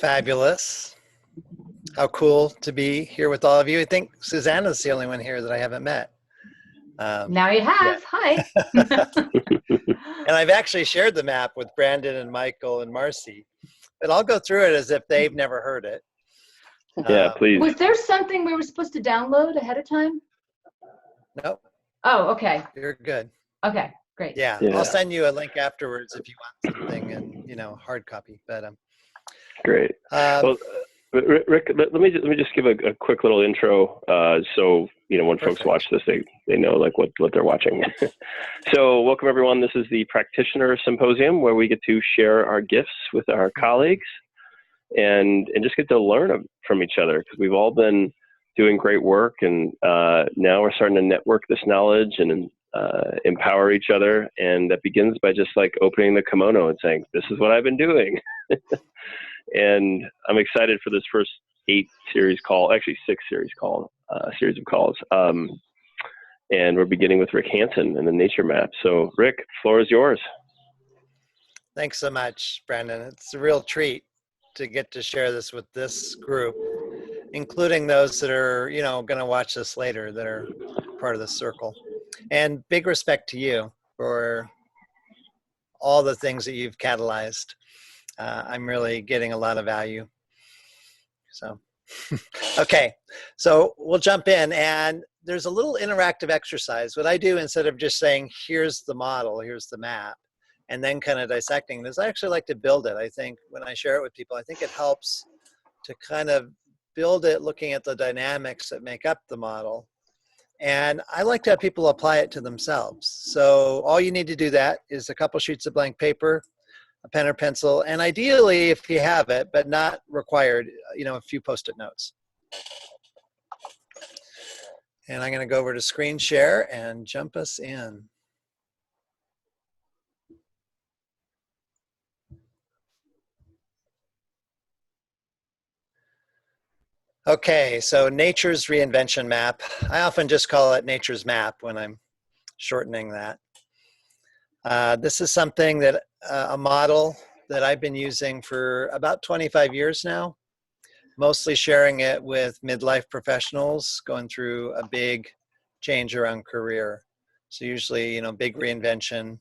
Fabulous. How cool to be here with all of you. I think Susanna's the only one here that I haven't met. Now you have. Yeah. Hi. And I've actually shared the map with Brandon and Michael and Marcy, but I'll go through it as if they've never heard it. Yeah, please. Was there something we were supposed to download ahead of time? Nope. Oh, okay. You're good. Okay, great. Yeah, I'll send you a link afterwards if you want something in hard copy. But great. Well, Rick, let me just give a quick little intro, so when folks watch this, they know like what they're watching. So, welcome everyone. This is the Practitioner Symposium, where we get to share our gifts with our colleagues, and just get to learn from each other, because we've all been doing great work, and now we're starting to network this knowledge and empower each other. And that begins by just like opening the kimono and saying, "This is what I've been doing." And I'm excited for this first 6 series of calls. And we're beginning with Rikk Hansen and the nature map. So Rick, the floor is yours. Thanks so much, Brandon. It's a real treat to get to share this with this group, including those that are, going to watch this later, that are part of the circle. And big respect to you for all the things that you've catalyzed. I'm really getting a lot of value. So, okay, so we'll jump in, and there's a little interactive exercise. What I do, instead of just saying, here's the model, here's the map, and then kind of dissecting this, I actually like to build it. I think when I share it with people, I think it helps to kind of build it looking at the dynamics that make up the model. And I like to have people apply it to themselves. So all you need to do that is a couple sheets of blank paper, a pen or pencil, and ideally, if you have it, but not required, a few Post-it notes. And I'm going to go over to screen share and jump us in. Okay, so nature's reinvention map. I often just call it nature's map when I'm shortening that. This is something that a model that I've been using for about 25 years now, mostly sharing it with midlife professionals going through a big change around career. So usually, big reinvention,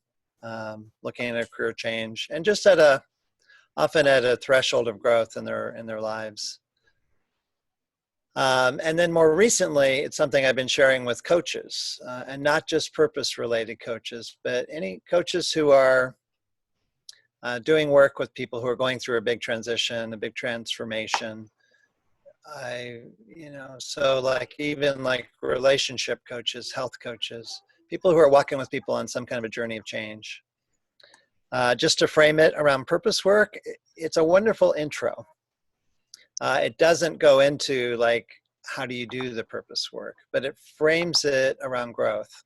looking at a career change, and just often at a threshold of growth in their lives. And then more recently, it's something I've been sharing with coaches, and not just purpose-related coaches, but any coaches who are doing work with people who are going through a big transition, a big transformation. So like even like relationship coaches, health coaches, people who are walking with people on some kind of a journey of change. Just to frame it around purpose work, it's a wonderful intro. It doesn't go into like, how do you do the purpose work, but it frames it around growth.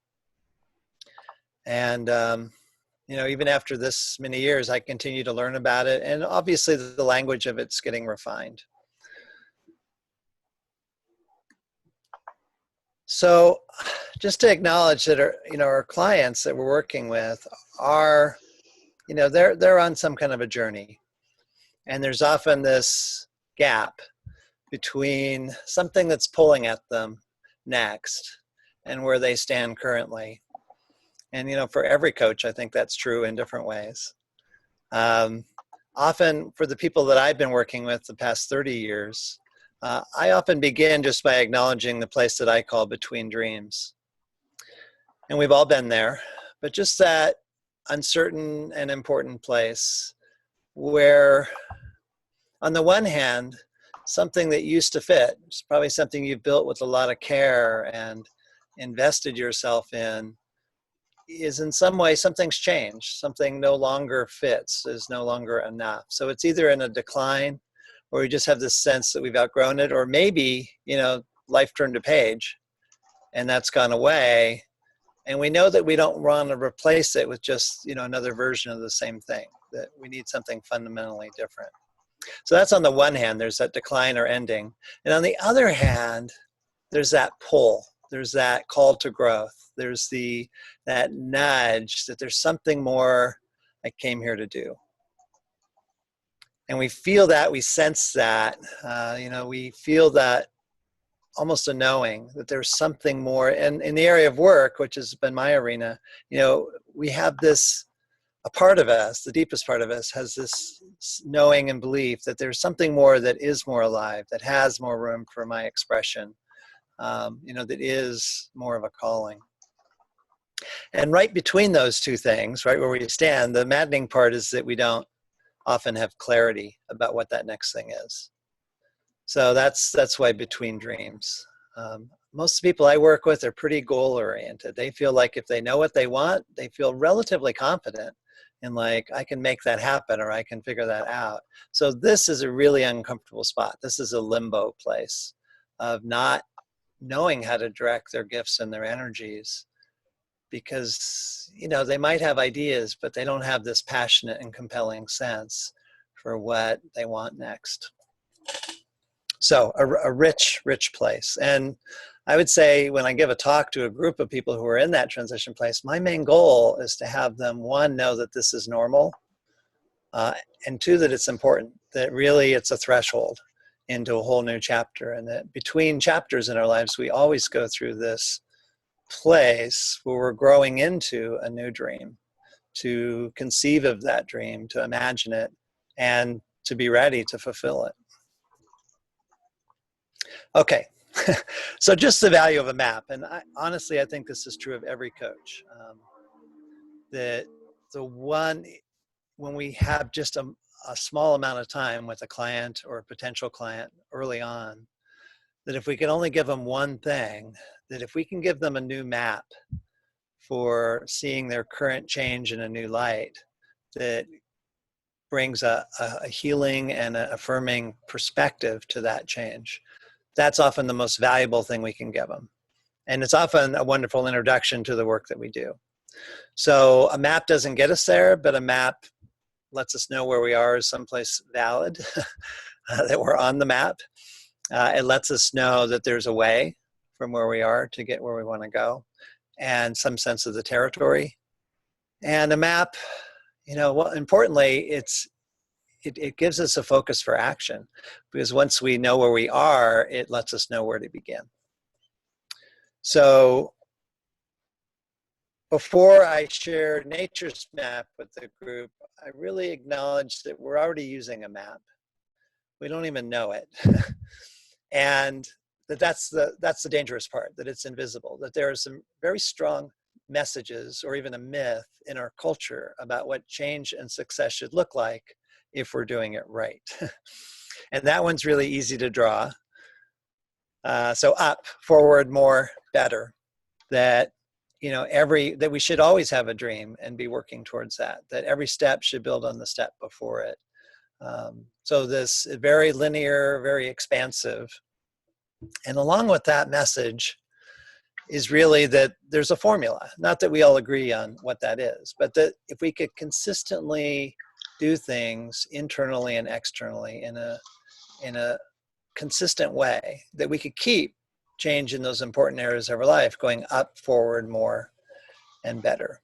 And, even after this many years, I continue to learn about it. And obviously the language of it's getting refined. So just to acknowledge that our clients that we're working with are, they're on some kind of a journey. And there's often this gap between something that's pulling at them next and where they stand currently. And, for every coach, I think that's true in different ways. Often for the people that I've been working with the past 30 years, I often begin just by acknowledging the place that I call between dreams. And we've all been there, but just that uncertain and important place where, on the one hand, something that used to fit, it's probably something you've built with a lot of care and invested yourself in, is in some way something's changed. Something no longer fits, is no longer enough. So it's either in a decline, or we just have this sense that we've outgrown it, or maybe, life turned a page and that's gone away. And we know that we don't want to replace it with just, another version of the same thing, that we need something fundamentally different. So that's on the one hand, there's that decline or ending. And on the other hand, there's that pull, there's that call to growth, there's that nudge that there's something more I came here to do. And we feel that, we sense that, we feel that almost a knowing that there's something more. And in the area of work, which has been my arena, we have this, a part of us, the deepest part of us, has this knowing and belief that there's something more that is more alive, that has more room for my expression, that is more of a calling. And right between those two things, right where we stand, the maddening part is that we don't often have clarity about what that next thing is. So that's why between dreams. Most people I work with are pretty goal oriented. They feel like if they know what they want, they feel relatively confident in like, I can make that happen or I can figure that out. So this is a really uncomfortable spot. This is a limbo place of not knowing how to direct their gifts and their energies, because they might have ideas, but they don't have this passionate and compelling sense for what they want next. So a rich place. And I would say when I give a talk to a group of people who are in that transition place, my main goal is to have them, one, know that this is normal, and two, that it's important, that really it's a threshold into a whole new chapter, and that between chapters in our lives, we always go through this place where we're growing into a new dream, to conceive of that dream, to imagine it, and to be ready to fulfill it. Okay, so just the value of a map, and honestly, I think this is true of every coach. That when we have just a small amount of time with a client or a potential client early on, that if we can only give them one thing, that if we can give them a new map for seeing their current change in a new light, that brings a healing and an affirming perspective to that change. That's often the most valuable thing we can give them. And it's often a wonderful introduction to the work that we do. So a map doesn't get us there, but a map lets us know where we are is someplace valid, that we're on the map. It lets us know that there's a way from where we are to get where we want to go, and some sense of the territory. And a map, importantly, it gives us a focus for action, because once we know where we are, it lets us know where to begin. So before I share nature's map with the group, I really acknowledge that we're already using a map. We don't even know it. And that's the dangerous part, that it's invisible, that there are some very strong messages or even a myth in our culture about what change and success should look like if we're doing it right. And that one's really easy to draw. So up, forward, more, better. That that we should always have a dream and be working towards that. That every step should build on the step before it. So this very linear, very expansive. And along with that message is really that there's a formula. Not that we all agree on what that is, but that if we could consistently do things internally and externally in a consistent way, that we could keep change in those important areas of our life going up, forward, more, and better.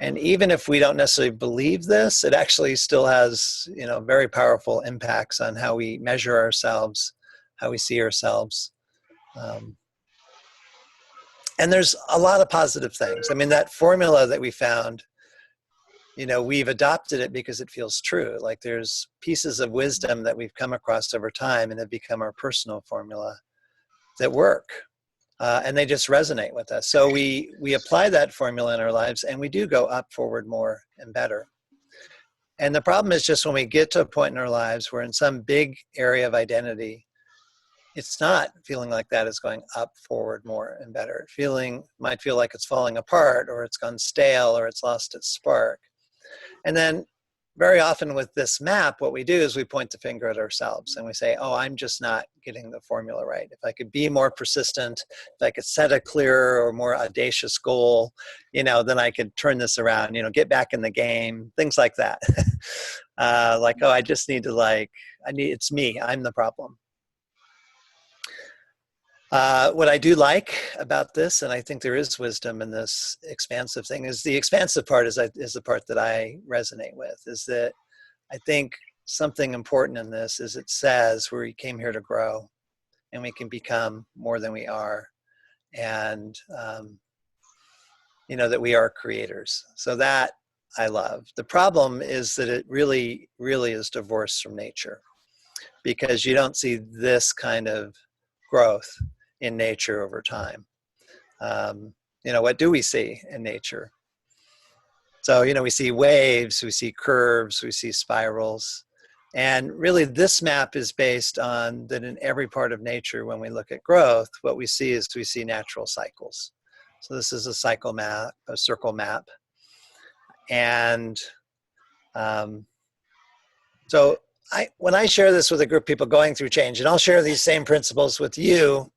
And even if we don't necessarily believe this, it actually still has, very powerful impacts on how we measure ourselves, how we see ourselves. And there's a lot of positive things. I mean, that formula that we found, we've adopted it because it feels true. Like there's pieces of wisdom that we've come across over time and have become our personal formula that work. And they just resonate with us. So we apply that formula in our lives, and we do go up, forward, more, and better. And the problem is just when we get to a point in our lives where in some big area of identity, it's not feeling like that is going up, forward, more, and better. Might feel like it's falling apart, or it's gone stale, or it's lost its spark. And then very often with this map, what we do is we point the finger at ourselves and we say, oh, I'm just not getting the formula right. If I could be more persistent, if I could set a clearer or more audacious goal, then I could turn this around, get back in the game, things like that. Like, oh, I just need to it's me, I'm the problem. What I do like about this, and I think there is wisdom in this expansive thing, is the expansive part is the part that I resonate with, is that I think something important in this is it says we came here to grow and we can become more than we are. And, that we are creators. So that I love. The problem is that it really, really is divorced from nature, because you don't see this kind of growth in nature over time. What do we see in nature? So, we see waves, we see curves, we see spirals. And really this map is based on that in every part of nature, when we look at growth, what we see is we see natural cycles. So this is a cycle map, a circle map. And so when I share this with a group of people going through change, and I'll share these same principles with you,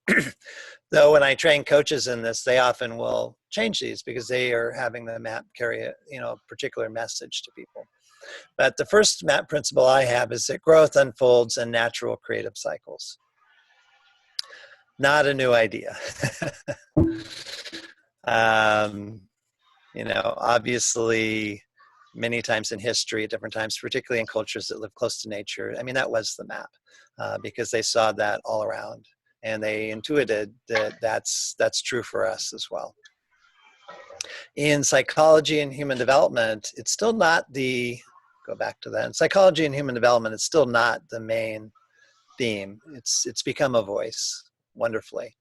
though when I train coaches in this, they often will change these because they are having the map carry a particular message to people. But the first map principle I have is that growth unfolds in natural creative cycles. Not a new idea. Obviously, many times in history, at different times, particularly in cultures that live close to nature, that was the map, because they saw that all around, and they intuited that that's true for us as well. In psychology and human development, it's still not go back to that. In psychology and human development, it's still not the main theme. It's become a voice, wonderfully.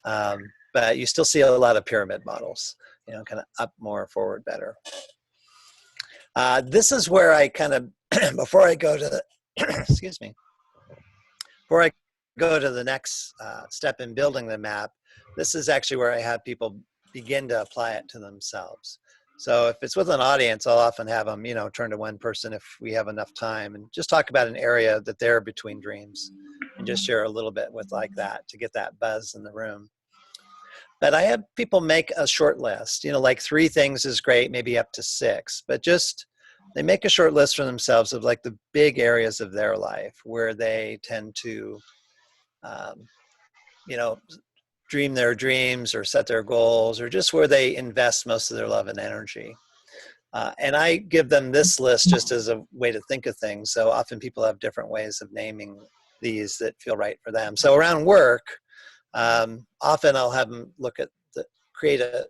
But you still see a lot of pyramid models, kind of up more, forward better. This is where I kind of, before I go to excuse me, before I go to the next step in building the map, this is actually where I have people begin to apply it to themselves. So if it's with an audience, I'll often have them, turn to one person if we have enough time and just talk about an area that they're between dreams and just share a little bit with like that to get that buzz in the room. But I have people make a short list, like 3 things is great, maybe up to 6, but just they make a short list for themselves of like the big areas of their life where they tend to, dream their dreams or set their goals, or just where they invest most of their love and energy. And I give them this list just as a way to think of things. So often people have different ways of naming these that feel right for them. So around work, often I'll have them create a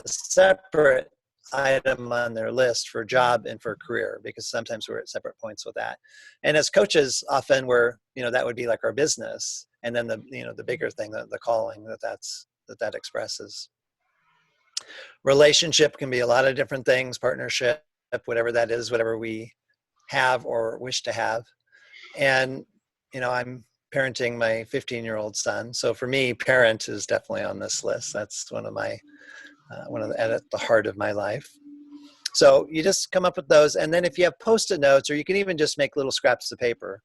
separate item on their list for job and for career, because sometimes we're at separate points with that. And as coaches, often that would be like our business. And then the bigger thing, the calling that expresses. Relationship can be a lot of different things, partnership, whatever that is, whatever we have or wish to have. And, I'm parenting my 15-year-old son. So for me, parent is definitely on this list. That's at the heart of my life. So you just come up with those. And then if you have Post-it notes, or you can even just make little scraps of paper.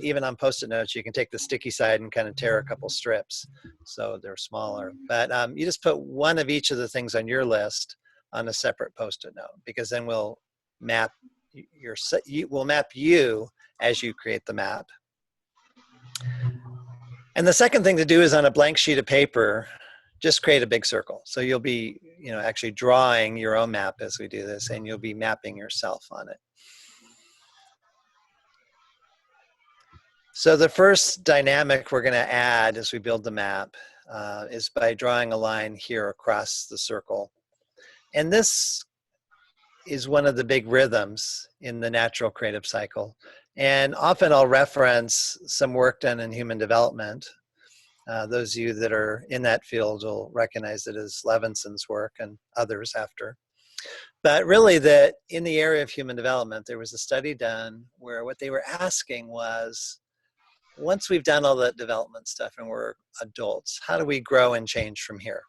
Even on Post-it notes, you can take the sticky side and kind of tear a couple strips so they're smaller. But you just put one of each of the things on your list on a separate Post-it note, because then we'll map you as you create the map. And the second thing to do is on a blank sheet of paper, just create a big circle. So you'll be, actually drawing your own map as we do this, and you'll be mapping yourself on it. So the first dynamic we're going to add as we build the map is by drawing a line here across the circle. And this is one of the big rhythms in the natural creative cycle. And often I'll reference some work done in human development. Those of you that are in that field will recognize it as Levinson's work and others after. But really that in the area of human development, there was a study done where what they were asking was, once we've done all that development stuff and we're adults, how do we grow and change from here?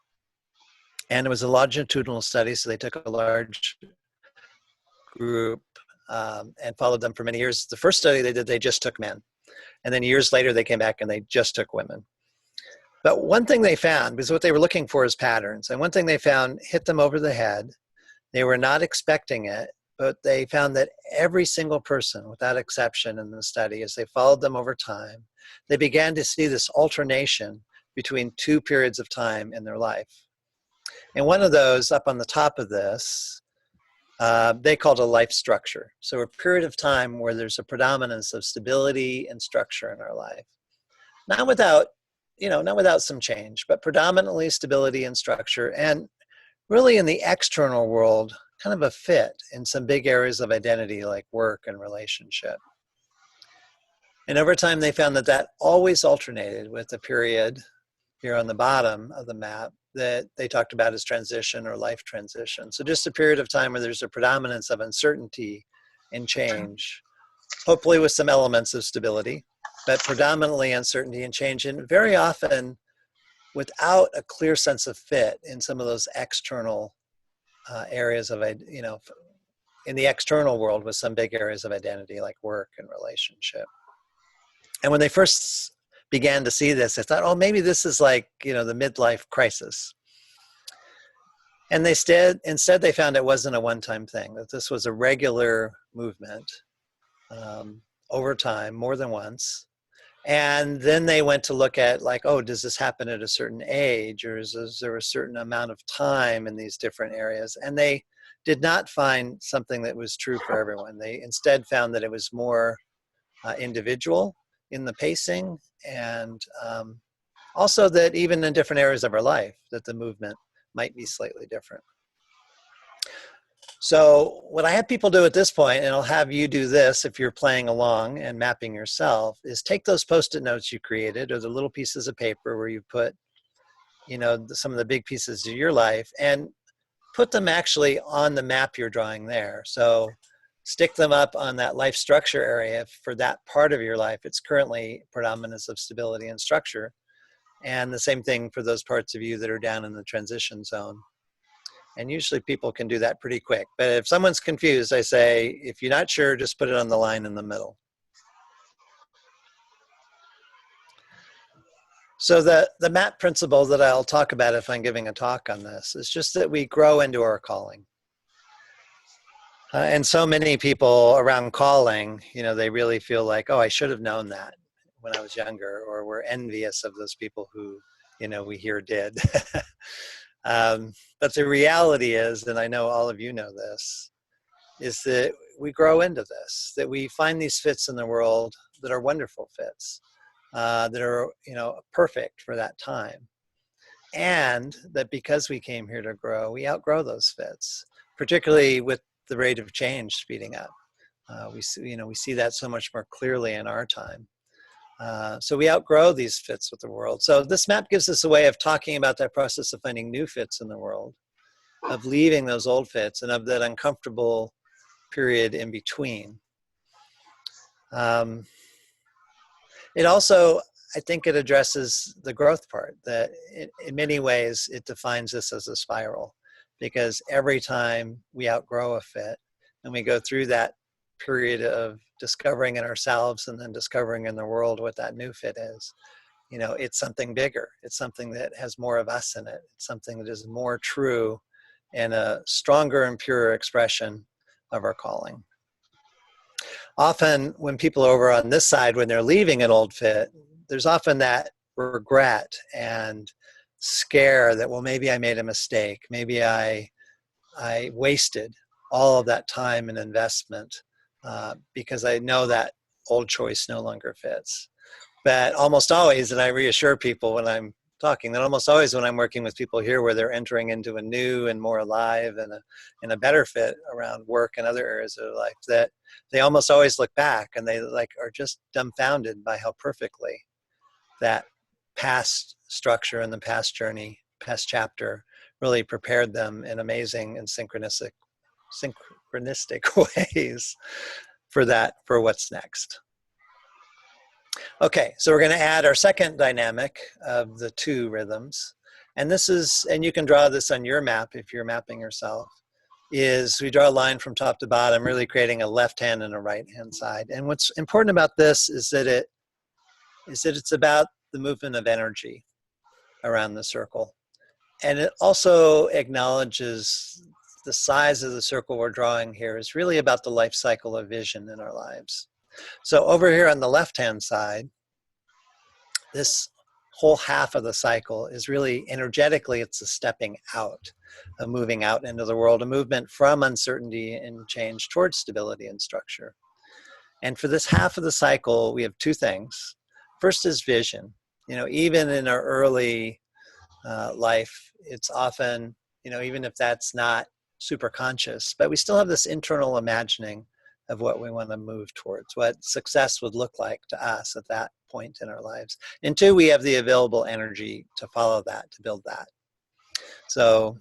And it was a longitudinal study, so they took a large group and followed them for many years. The first study they did, they just took men. And then years later, they came back and they just took women. But one thing they found, because what they were looking for is patterns, and one thing they found hit them over the head. They were not expecting it, but they found that every single person, without exception in the study, as they followed them over time, they began to see this alternation between 2 periods of time in their life. And one of those, up on the top of this, they called a life structure. So a period of time where there's a predominance of stability and structure in our life. Not without, not without some change, but predominantly stability and structure. And really in the external world, kind of a fit in some big areas of identity like work and relationship. And over time, they found that that always alternated with a period here on the bottom of the map that they talked about as transition or life transition. So just a period of time where there's a predominance of uncertainty and change, hopefully with some elements of stability, but predominantly uncertainty and change, and very often without a clear sense of fit in some of those external areas of, in the external world with some big areas of identity like work and relationship. And when they first began to see this, they thought, oh, maybe this is like, the midlife crisis. And instead they found it wasn't a one-time thing, that this was a regular movement over time, more than once. And then they went to look at like, oh, does this happen at a certain age, or is there a certain amount of time in these different areas? And they did not find something that was true for everyone. They instead found that it was more individual in the pacing, and also that even in different areas of our life, that the movement might be slightly different. So what I have people do at this point, and I'll have you do this if you're playing along and mapping yourself, is take those Post-it notes you created or the little pieces of paper where you put, some of the big pieces of your life, and put them actually on the map you're drawing there. So stick them up on that life structure area for that part of your life. It's currently predominance of stability and structure. And the same thing for those parts of you that are down in the transition zone. And usually people can do that pretty quick. But if someone's confused, I say, if you're not sure, just put it on the line in the middle. So the map principle that I'll talk about if I'm giving a talk on this is just that we grow into our calling. And so many people around calling, they really feel like, oh, I should have known that when I was younger, or we're envious of those people who, we hear did. But the reality is, and I know all of you know this, is that we grow into this, that we find these fits in the world that are wonderful fits, that are, perfect for that time. And that because we came here to grow, we outgrow those fits, particularly with the rate of change speeding up. We see that so much more clearly in our time. So we outgrow these fits with the world. So this map gives us a way of talking about that process of finding new fits in the world, of leaving those old fits, and of that uncomfortable period in between. It also, I think it addresses the growth part, that in many ways it defines this as a spiral, because every time we outgrow a fit and we go through that period of discovering in ourselves and then discovering in the world what that new fit is, it's something bigger. It's something that has more of us in it. It's something that is more true and a stronger and purer expression of our calling. Often when people are over on this side, when they're leaving an old fit, there's often that regret and scare that, well, maybe I made a mistake. Maybe I wasted all of that time and investment because I know that old choice no longer fits. But almost always, and I reassure people when I'm talking, that almost always when I'm working with people here where they're entering into a new and more alive and a better fit around work and other areas of their life, that they almost always look back and they are just dumbfounded by how perfectly that past structure and the past journey, past chapter really prepared them in amazing and synchronistic ways for what's next. Okay, so we're going to add our second dynamic of the two rhythms. And this is, and you can draw this on your map if you're mapping yourself, is we draw a line from top to bottom, really creating a left hand and a right hand side. And what's important about this is that it's about the movement of energy around the circle. And it also acknowledges the size of the circle we're drawing here is really about the life cycle of vision in our lives. So over here on the left-hand side, this whole half of the cycle is really energetically, it's a stepping out. moving out into the world, a movement from uncertainty and change towards stability and structure. And for this half of the cycle, we have two things. First is vision. Even in our early life, it's often, even if that's not super conscious, but we still have this internal imagining of what we want to move towards, what success would look like to us at that point in our lives. And two, we have the available energy to follow that, to build that. So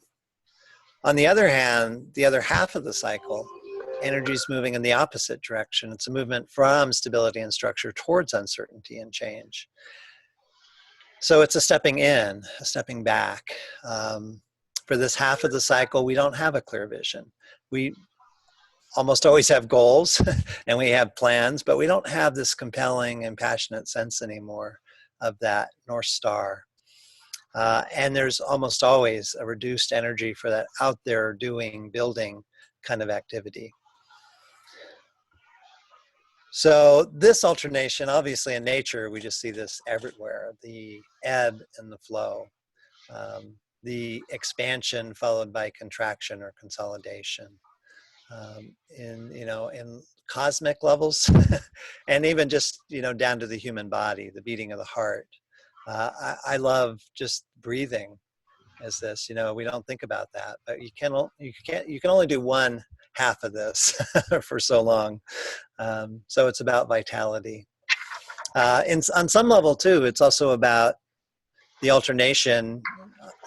on the other hand, the other half of the cycle, energy is moving in the opposite direction. It's a movement from stability and structure towards uncertainty and change. So it's a stepping in, a stepping back. For this half of the cycle, we don't have a clear vision. We almost always have goals and we have plans, but we don't have this compelling and passionate sense anymore of that North Star. And there's almost always a reduced energy for that out there doing, building kind of activity. So this alternation, obviously in nature, we just see this everywhere, the ebb and the flow, the expansion followed by contraction or consolidation. In cosmic levels and even just, down to the human body, the beating of the heart. I love just breathing as this, we don't think about that, but you can only do one half of this for so long. So it's about vitality. On some level too, it's also about the alternation.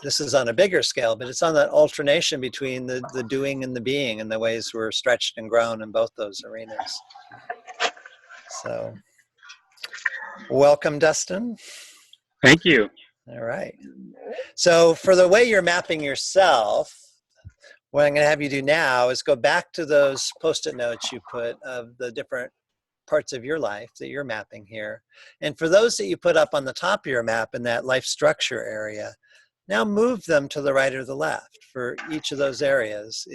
This is on a bigger scale, but it's on that alternation between the doing and the being and the ways we're stretched and grown in both those arenas. So welcome, Dustin. Thank you. All right. So for the way you're mapping yourself, what I'm going to have you do now is go back to those Post-it notes you put of the different parts of your life that you're mapping here. And for those that you put up on the top of your map in that life structure area, now move them to the right or the left for each of those areas.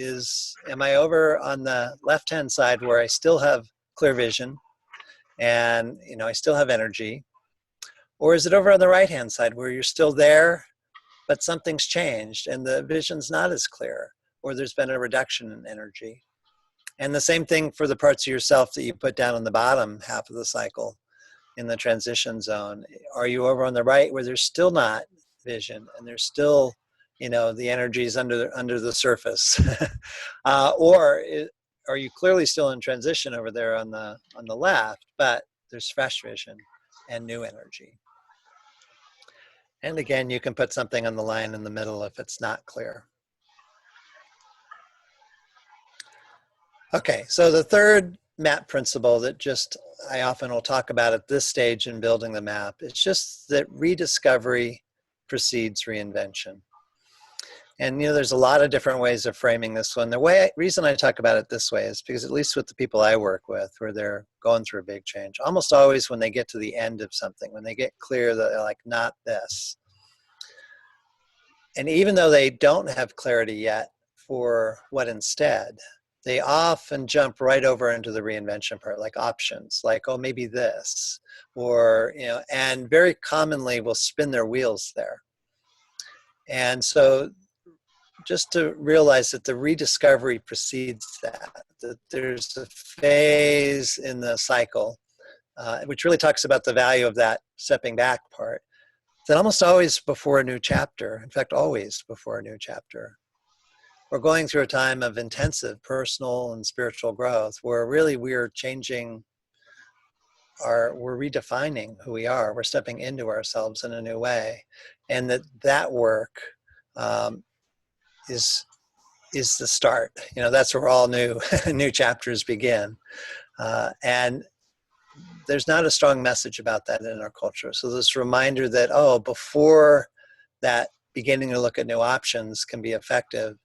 Am I over on the left-hand side where I still have clear vision and, I still have energy? Or is it over on the right-hand side where you're still there, but something's changed and the vision's not as clear, or there's been a reduction in energy? And the same thing for the parts of yourself that you put down on the bottom half of the cycle in the transition zone. Are you over on the right where there's still not vision and there's still, the energies under the surface? Or are you clearly still in transition over there on the left, but there's fresh vision and new energy? And again, you can put something on the line in the middle if it's not clear. Okay, so the third map principle that I often will talk about at this stage in building the map, it's just that rediscovery precedes reinvention. And there's a lot of different ways of framing this one. The reason I talk about it this way is because, at least with the people I work with, where they're going through a big change, almost always when they get to the end of something, when they get clear that they're like, not this. And even though they don't have clarity yet for what instead, they often jump right over into the reinvention part, like options, like, oh, maybe this, or, and very commonly will spin their wheels there. And so just to realize that the rediscovery precedes that there's a phase in the cycle, which really talks about the value of that stepping back part, that almost always before a new chapter, in fact, always before a new chapter, we're going through a time of intensive personal and spiritual growth where really we're changing we're redefining who we are. We're stepping into ourselves in a new way. And that work is the start. That's where all new chapters begin. And there's not a strong message about that in our culture. So this reminder that, before that beginning to look at new options can be effective,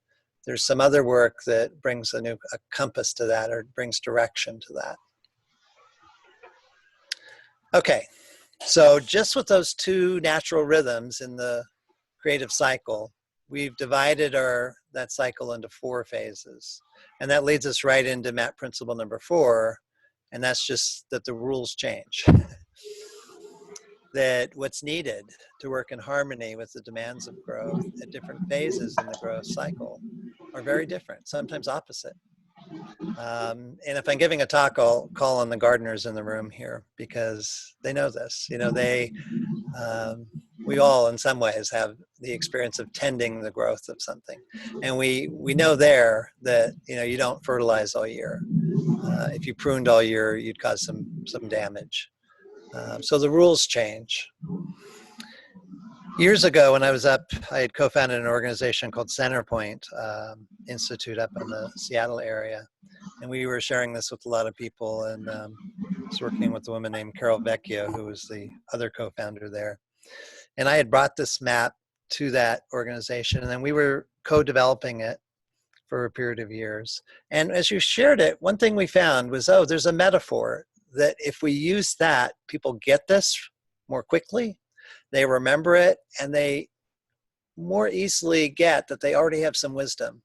there's some other work that brings a compass to that, or brings direction to that. Okay, so just with those two natural rhythms in the creative cycle, we've divided that cycle into 4 phases. And that leads us right into map principle number 4, and that's just that the rules change. that what's needed to work in harmony with the demands of growth at different phases in the growth cycle are very different, sometimes opposite. And if I'm giving a talk, I'll call on the gardeners in the room here because they know this. We all, in some ways, have the experience of tending the growth of something, and we know there that you don't fertilize all year. If you pruned all year, you'd cause some damage. So the rules change. Years ago, when I was up, I had co-founded an organization called Centerpoint Institute up in the Seattle area. And we were sharing this with a lot of people, and I was working with a woman named Carol Vecchio, who was the other co-founder there. And I had brought this map to that organization, and then we were co-developing it for a period of years. And as you shared it, one thing we found was, there's a metaphor that if we use that, people get this more quickly, they remember it, and they more easily get that they already have some wisdom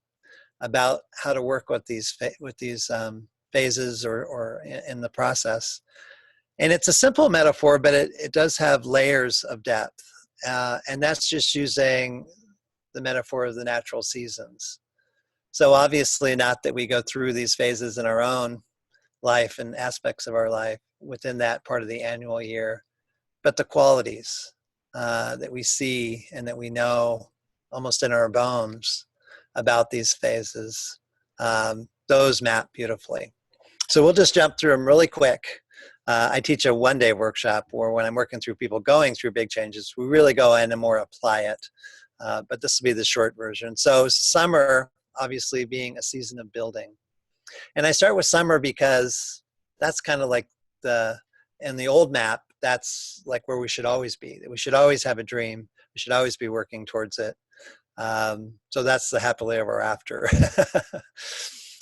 about how to work with these phases or in the process. And it's a simple metaphor, but it does have layers of depth. And that's just using the metaphor of the natural seasons. So obviously not that we go through these phases in our own life and aspects of our life within that part of the annual year, but the qualities that we see and that we know almost in our bones about these phases, those map beautifully. So we'll just jump through them really quick. I teach a one-day workshop where when I'm working through people going through big changes, we really go in and more apply it. But this will be the short version. So summer, obviously being a season of building. And I start with summer because that's kind of like in the old map, that's like where we should always be. We should always have a dream. We should always be working towards it. So that's the happily ever after.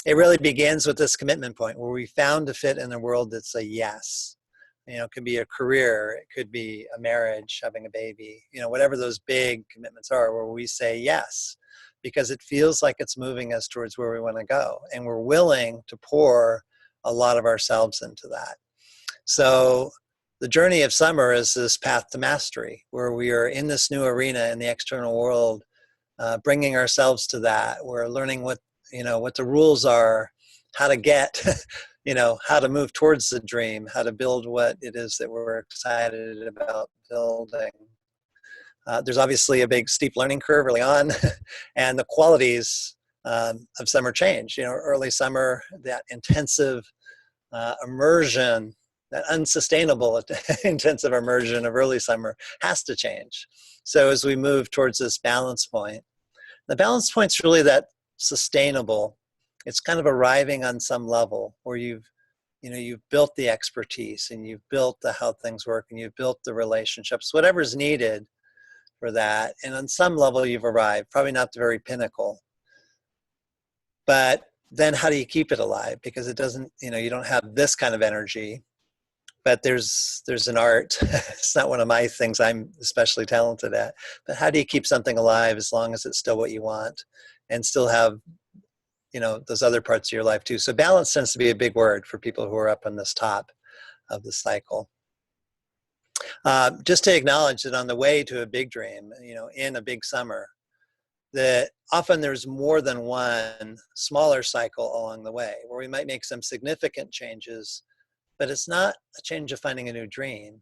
It really begins with this commitment point where we found a fit in the world that's a yes. It could be a career, it could be a marriage, having a baby, whatever those big commitments are, where we say yes, because it feels like it's moving us towards where we want to go. And we're willing to pour a lot of ourselves into that. So the journey of summer is this path to mastery, where we are in this new arena in the external world, bringing ourselves to that. We're learning what the rules are, how to get, how to move towards the dream, how to build what it is that we're excited about building. There's obviously a big steep learning curve early on, and the qualities of summer change. Early summer, that intensive immersion, that unsustainable intensive immersion of early summer has to change. So as we move towards this balance point, the balance point's really that sustainable. It's kind of arriving on some level where you've built the expertise and you've built how things work and you've built the relationships, whatever's needed for that. And on some level you've arrived, probably not the very pinnacle. But then how do you keep it alive? Because it doesn't, you don't have this kind of energy, but there's an art. It's not one of my things I'm especially talented at, but how do you keep something alive as long as it's still what you want and still have, those other parts of your life too. So balance tends to be a big word for people who are up on this top of the cycle. Just to acknowledge that on the way to a big dream, in a big summer, that often there's more than one smaller cycle along the way where we might make some significant changes, but it's not a change of finding a new dream.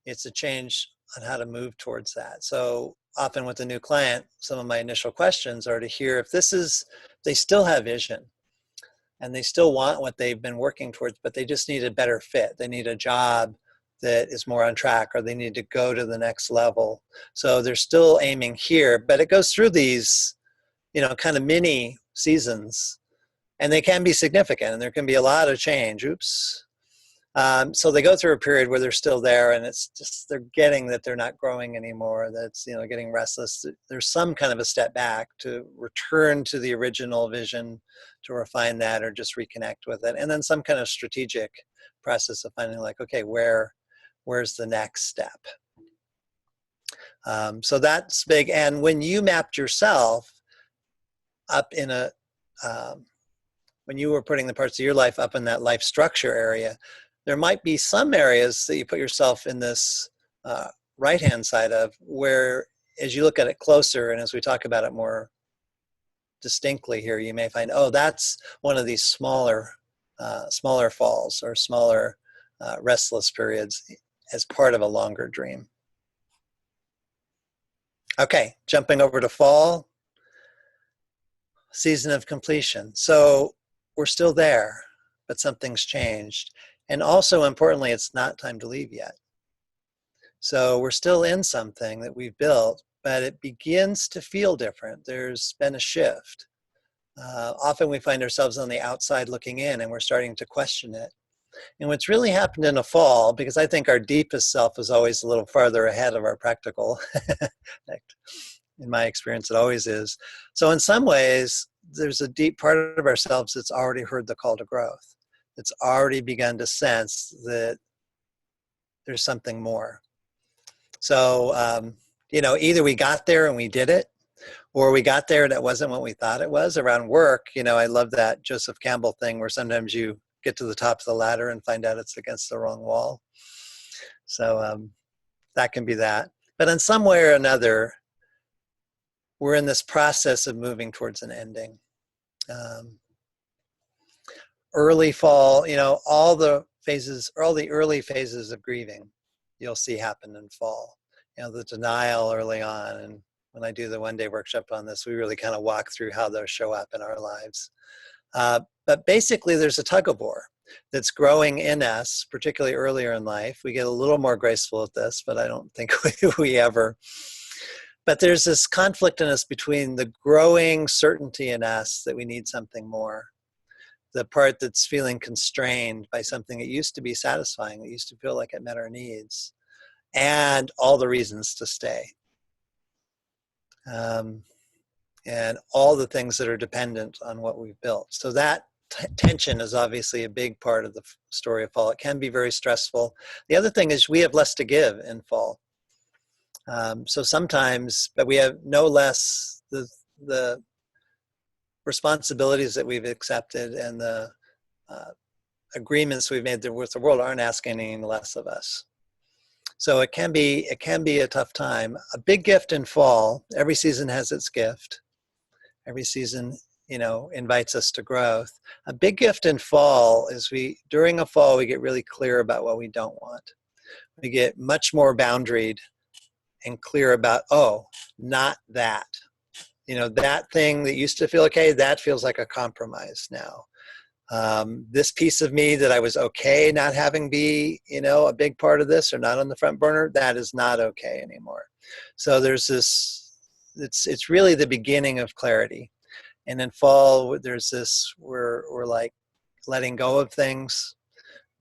It's a change on how to move towards that. So often with a new client, some of my initial questions are to hear if they still have vision and they still want what they've been working towards, but they just need a better fit. They need a job that is more on track, or they need to go to the next level. So they're still aiming here, but it goes through these, kind of mini seasons, and they can be significant and there can be a lot of change. So they go through a period where they're still there and it's just, they're getting that they're not growing anymore. That's, getting restless. There's some kind of a step back to return to the original vision, to refine that or just reconnect with it. And then some kind of strategic process of finding like, okay, where's the next step? So that's big. And when you mapped yourself up in when you were putting the parts of your life up in that life structure area, there might be some areas that you put yourself in this right-hand side of, where as you look at it closer and as we talk about it more distinctly here, you may find, oh, that's one of these smaller falls or smaller restless periods as part of a longer dream. Okay, jumping over to fall, season of completion. So we're still there, but something's changed. And also importantly, it's not time to leave yet. So we're still in something that we've built, but it begins to feel different. There's been a shift. Often we find ourselves on the outside looking in and we're starting to question it. And what's really happened in a fall, because I think our deepest self is always a little farther ahead of our practical. In my experience, it always is. So in some ways, there's a deep part of ourselves that's already heard the call to growth. It's already begun to sense that there's something more. So, either we got there and we did it, or we got there and it wasn't what we thought it was. Around work, I love that Joseph Campbell thing where sometimes you get to the top of the ladder and find out it's against the wrong wall. So that can be that. But in some way or another, we're in this process of moving towards an ending. Early fall, all the early phases of grieving, you'll see happen in fall. The denial early on. And when I do the one-day workshop on this, we really kind of walk through how those show up in our lives. But basically, there's a tug of war that's growing in us, particularly earlier in life. We get a little more graceful at this, but I don't think we ever. But there's this conflict in us between the growing certainty in us that we need something more, the part that's feeling constrained by something that used to be satisfying, that used to feel like it met our needs, and all the reasons to stay. And all the things that are dependent on what we've built. So that tension is obviously a big part of the story of fall. It can be very stressful. The other thing is we have less to give in fall. So sometimes, but we have no less the responsibilities that we've accepted and the agreements we've made with the world aren't asking any less of us. So it can be a tough time. A big gift in fall. Every season has its gift. Every season, invites us to growth. A big gift in fall is during a fall, we get really clear about what we don't want. We get much more boundaried and clear about, not that. That thing that used to feel okay, that feels like a compromise now. This piece of me that I was okay not having be, a big part of this or not on the front burner, that is not okay anymore. So there's this, it's really the beginning of clarity. And in fall, there's this, we're like letting go of things.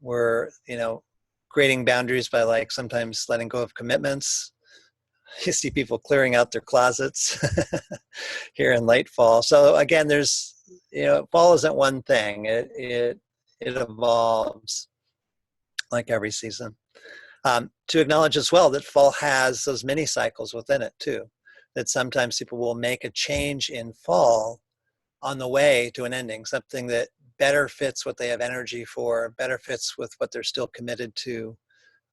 We're, creating boundaries by like sometimes letting go of commitments. You see people clearing out their closets here in late fall. So again, there's, fall isn't one thing. It evolves like every season. To acknowledge as well that fall has those mini cycles within it too. That sometimes people will make a change in fall on the way to an ending, something that better fits what they have energy for, better fits with what they're still committed to,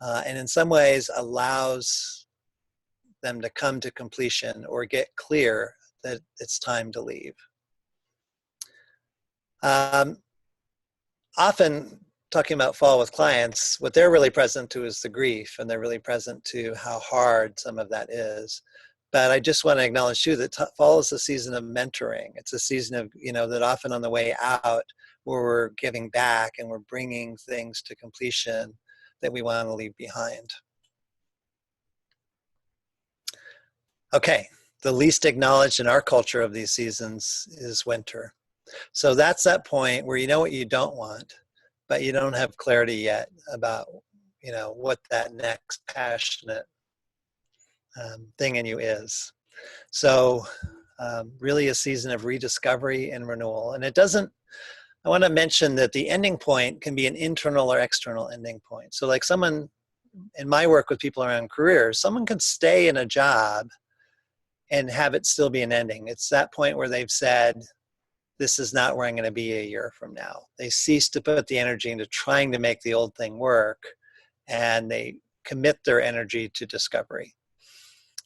and in some ways allows them to come to completion or get clear that it's time to leave. Often talking about fall with clients, what they're really present to is the grief, and they're really present to how hard some of that is. But I just want to acknowledge too that fall is a season of mentoring. It's a season of, that often on the way out where we're giving back and we're bringing things to completion that we want to leave behind. Okay, the least acknowledged in our culture of these seasons is winter. So that's that point where you know what you don't want, but you don't have clarity yet about, what that next passionate thing in you is. So really a season of rediscovery and renewal. And I want to mention that the ending point can be an internal or external ending point. So like someone, in my work with people around careers, someone can stay in a job and have it still be an ending. It's that point where they've said, this is not where I'm going to be a year from now. They cease to put the energy into trying to make the old thing work, and they commit their energy to discovery.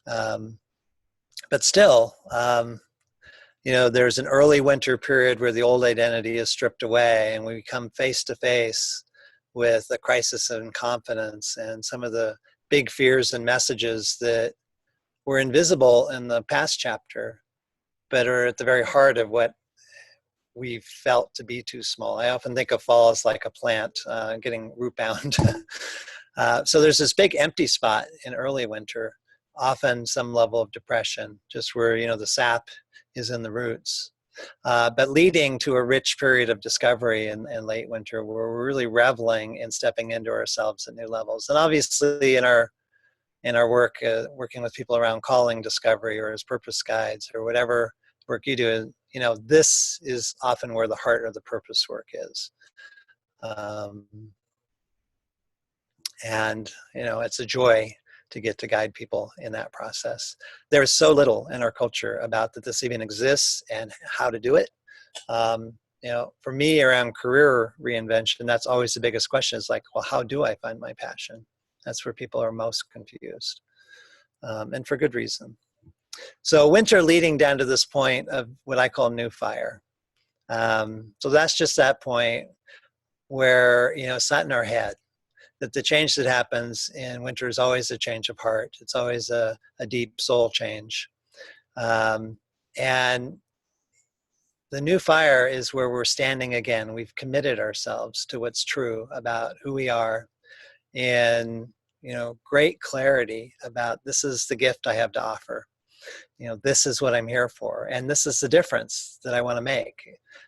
But still, there's an early winter period where the old identity is stripped away and we become face to face with a crisis in confidence and some of the big fears and messages that were invisible in the past chapter, but are at the very heart of what we felt to be too small. I often think of fall as like a plant getting root bound. So there's this big empty spot in early winter, often some level of depression, just where, the sap is in the roots, but leading to a rich period of discovery in late winter where we're really reveling and stepping into ourselves at new levels. And obviously in our work, working with people around calling discovery or as purpose guides or whatever work you do, this is often where the heart of the purpose work is. And it's a joy to get to guide people in that process. There is so little in our culture about that this even exists and how to do it. For me around career reinvention, that's always the biggest question is like, well, how do I find my passion? That's where people are most confused, and for good reason. So winter leading down to this point of what I call new fire. So that's just that point where, it's not in our head. That the change that happens in winter is always a change of heart. It's always a deep soul change. And the new fire is where we're standing again. We've committed ourselves to what's true about who we are in, great clarity about this is the gift I have to offer. This is what I'm here for. And this is the difference that I want to make.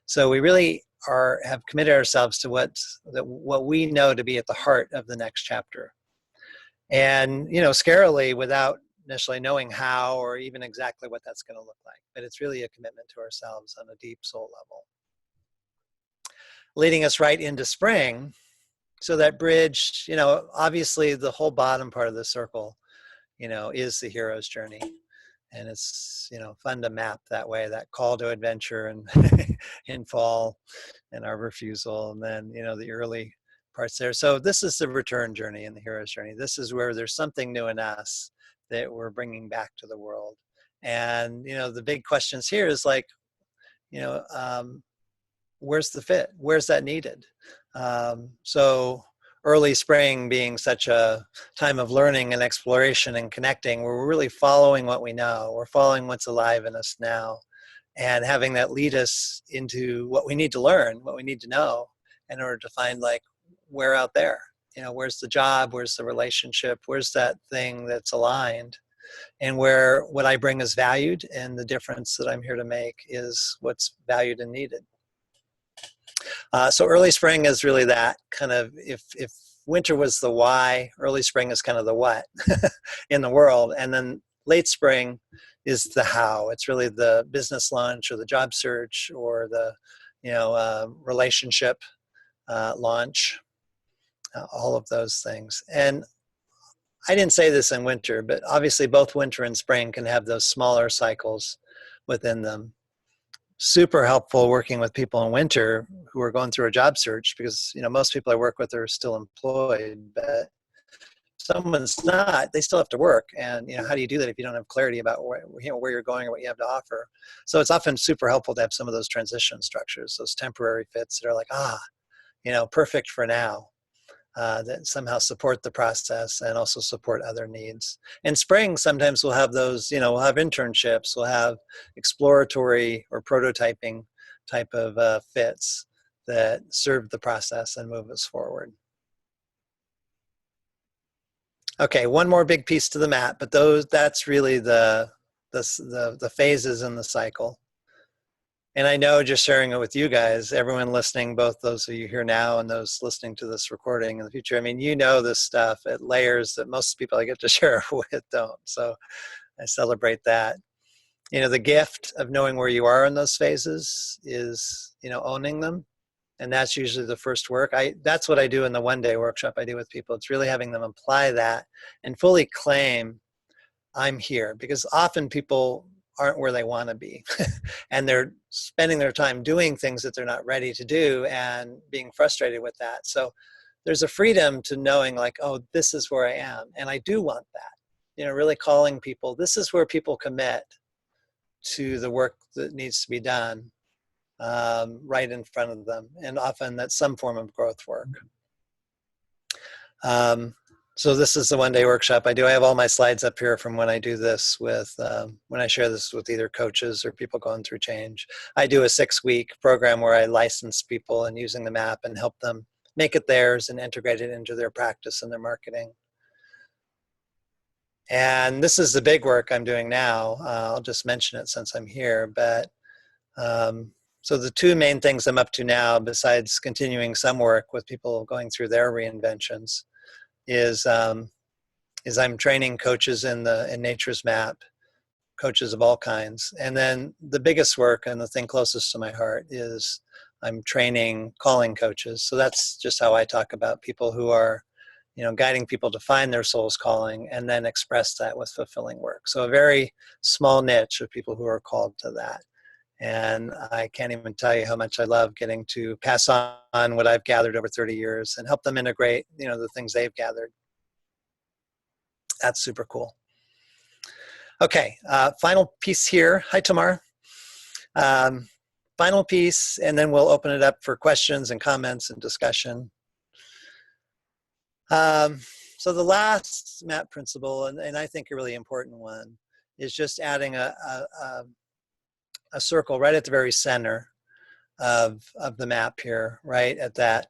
So we really have committed ourselves to what we know to be at the heart of the next chapter. And, scarily without necessarily knowing how or even exactly what that's going to look like. But it's really a commitment to ourselves on a deep soul level. Leading us right into spring. So that bridge, obviously the whole bottom part of the circle, is the hero's journey. And it's, fun to map that way, that call to adventure and in fall and our refusal. And then, the early parts there. So this is the return journey and the hero's journey. This is where there's something new in us that we're bringing back to the world. And, the big questions here is like, where's the fit? Where's that needed? So early spring being such a time of learning and exploration and connecting, where we're really following what we know. We're following what's alive in us now and having that lead us into what we need to learn, what we need to know in order to find like where out there, where's the job, where's the relationship, where's that thing that's aligned and where what I bring is valued and the difference that I'm here to make is what's valued and needed. So early spring is really that kind of, if winter was the why, early spring is kind of the what in the world. And then late spring is the how. It's really the business launch or the job search or the, relationship launch, all of those things. And I didn't say this in winter, but obviously both winter and spring can have those smaller cycles within them. Super helpful working with people in winter who are going through a job search because, most people I work with are still employed, but someone's not, they still have to work. And, how do you do that if you don't have clarity about where you're going or what you have to offer? So it's often super helpful to have some of those transition structures, those temporary fits that are like, perfect for now. That somehow support the process and also support other needs. In spring, sometimes we'll have those, we'll have internships, we'll have exploratory or prototyping type of fits that serve the process and move us forward. Okay, one more big piece to the map, but that's really the phases in the cycle. And I know just sharing it with you guys, everyone listening, both those of you here now and those listening to this recording in the future, this stuff at layers that most people I get to share with don't. So I celebrate that. The gift of knowing where you are in those phases is, owning them. And that's usually the first work. That's what I do in the one-day workshop I do with people. It's really having them apply that and fully claim I'm here, because often people aren't where they want to be and they're spending their time doing things that they're not ready to do and being frustrated with that. So there's a freedom to knowing like, oh, this is where I am. And I do want that, really calling people, this is where people commit to the work that needs to be done right in front of them. And often that's some form of growth work. So this is the one-day workshop I do. I have all my slides up here from when I do this with, when I share this with either coaches or people going through change. I do a 6-week program where I license people and using the map and help them make it theirs and integrate it into their practice and their marketing. And this is the big work I'm doing now. I'll just mention it since I'm here. But so the 2 main things I'm up to now, besides continuing some work with people going through their reinventions, is I'm training coaches in Nature's Map, coaches of all kinds. And then the biggest work and the thing closest to my heart is I'm training calling coaches. So that's just how I talk about people who are, guiding people to find their soul's calling and then express that with fulfilling work. So a very small niche of people who are called to that. And I can't even tell you how much I love getting to pass on what I've gathered over 30 years and help them integrate, the things they've gathered. That's super cool. Okay, final piece here. Hi, Tamar. Final piece, and then we'll open it up for questions and comments and discussion. So the last map principle, and I think a really important one, is just adding a circle right at the very center of the map here, right at that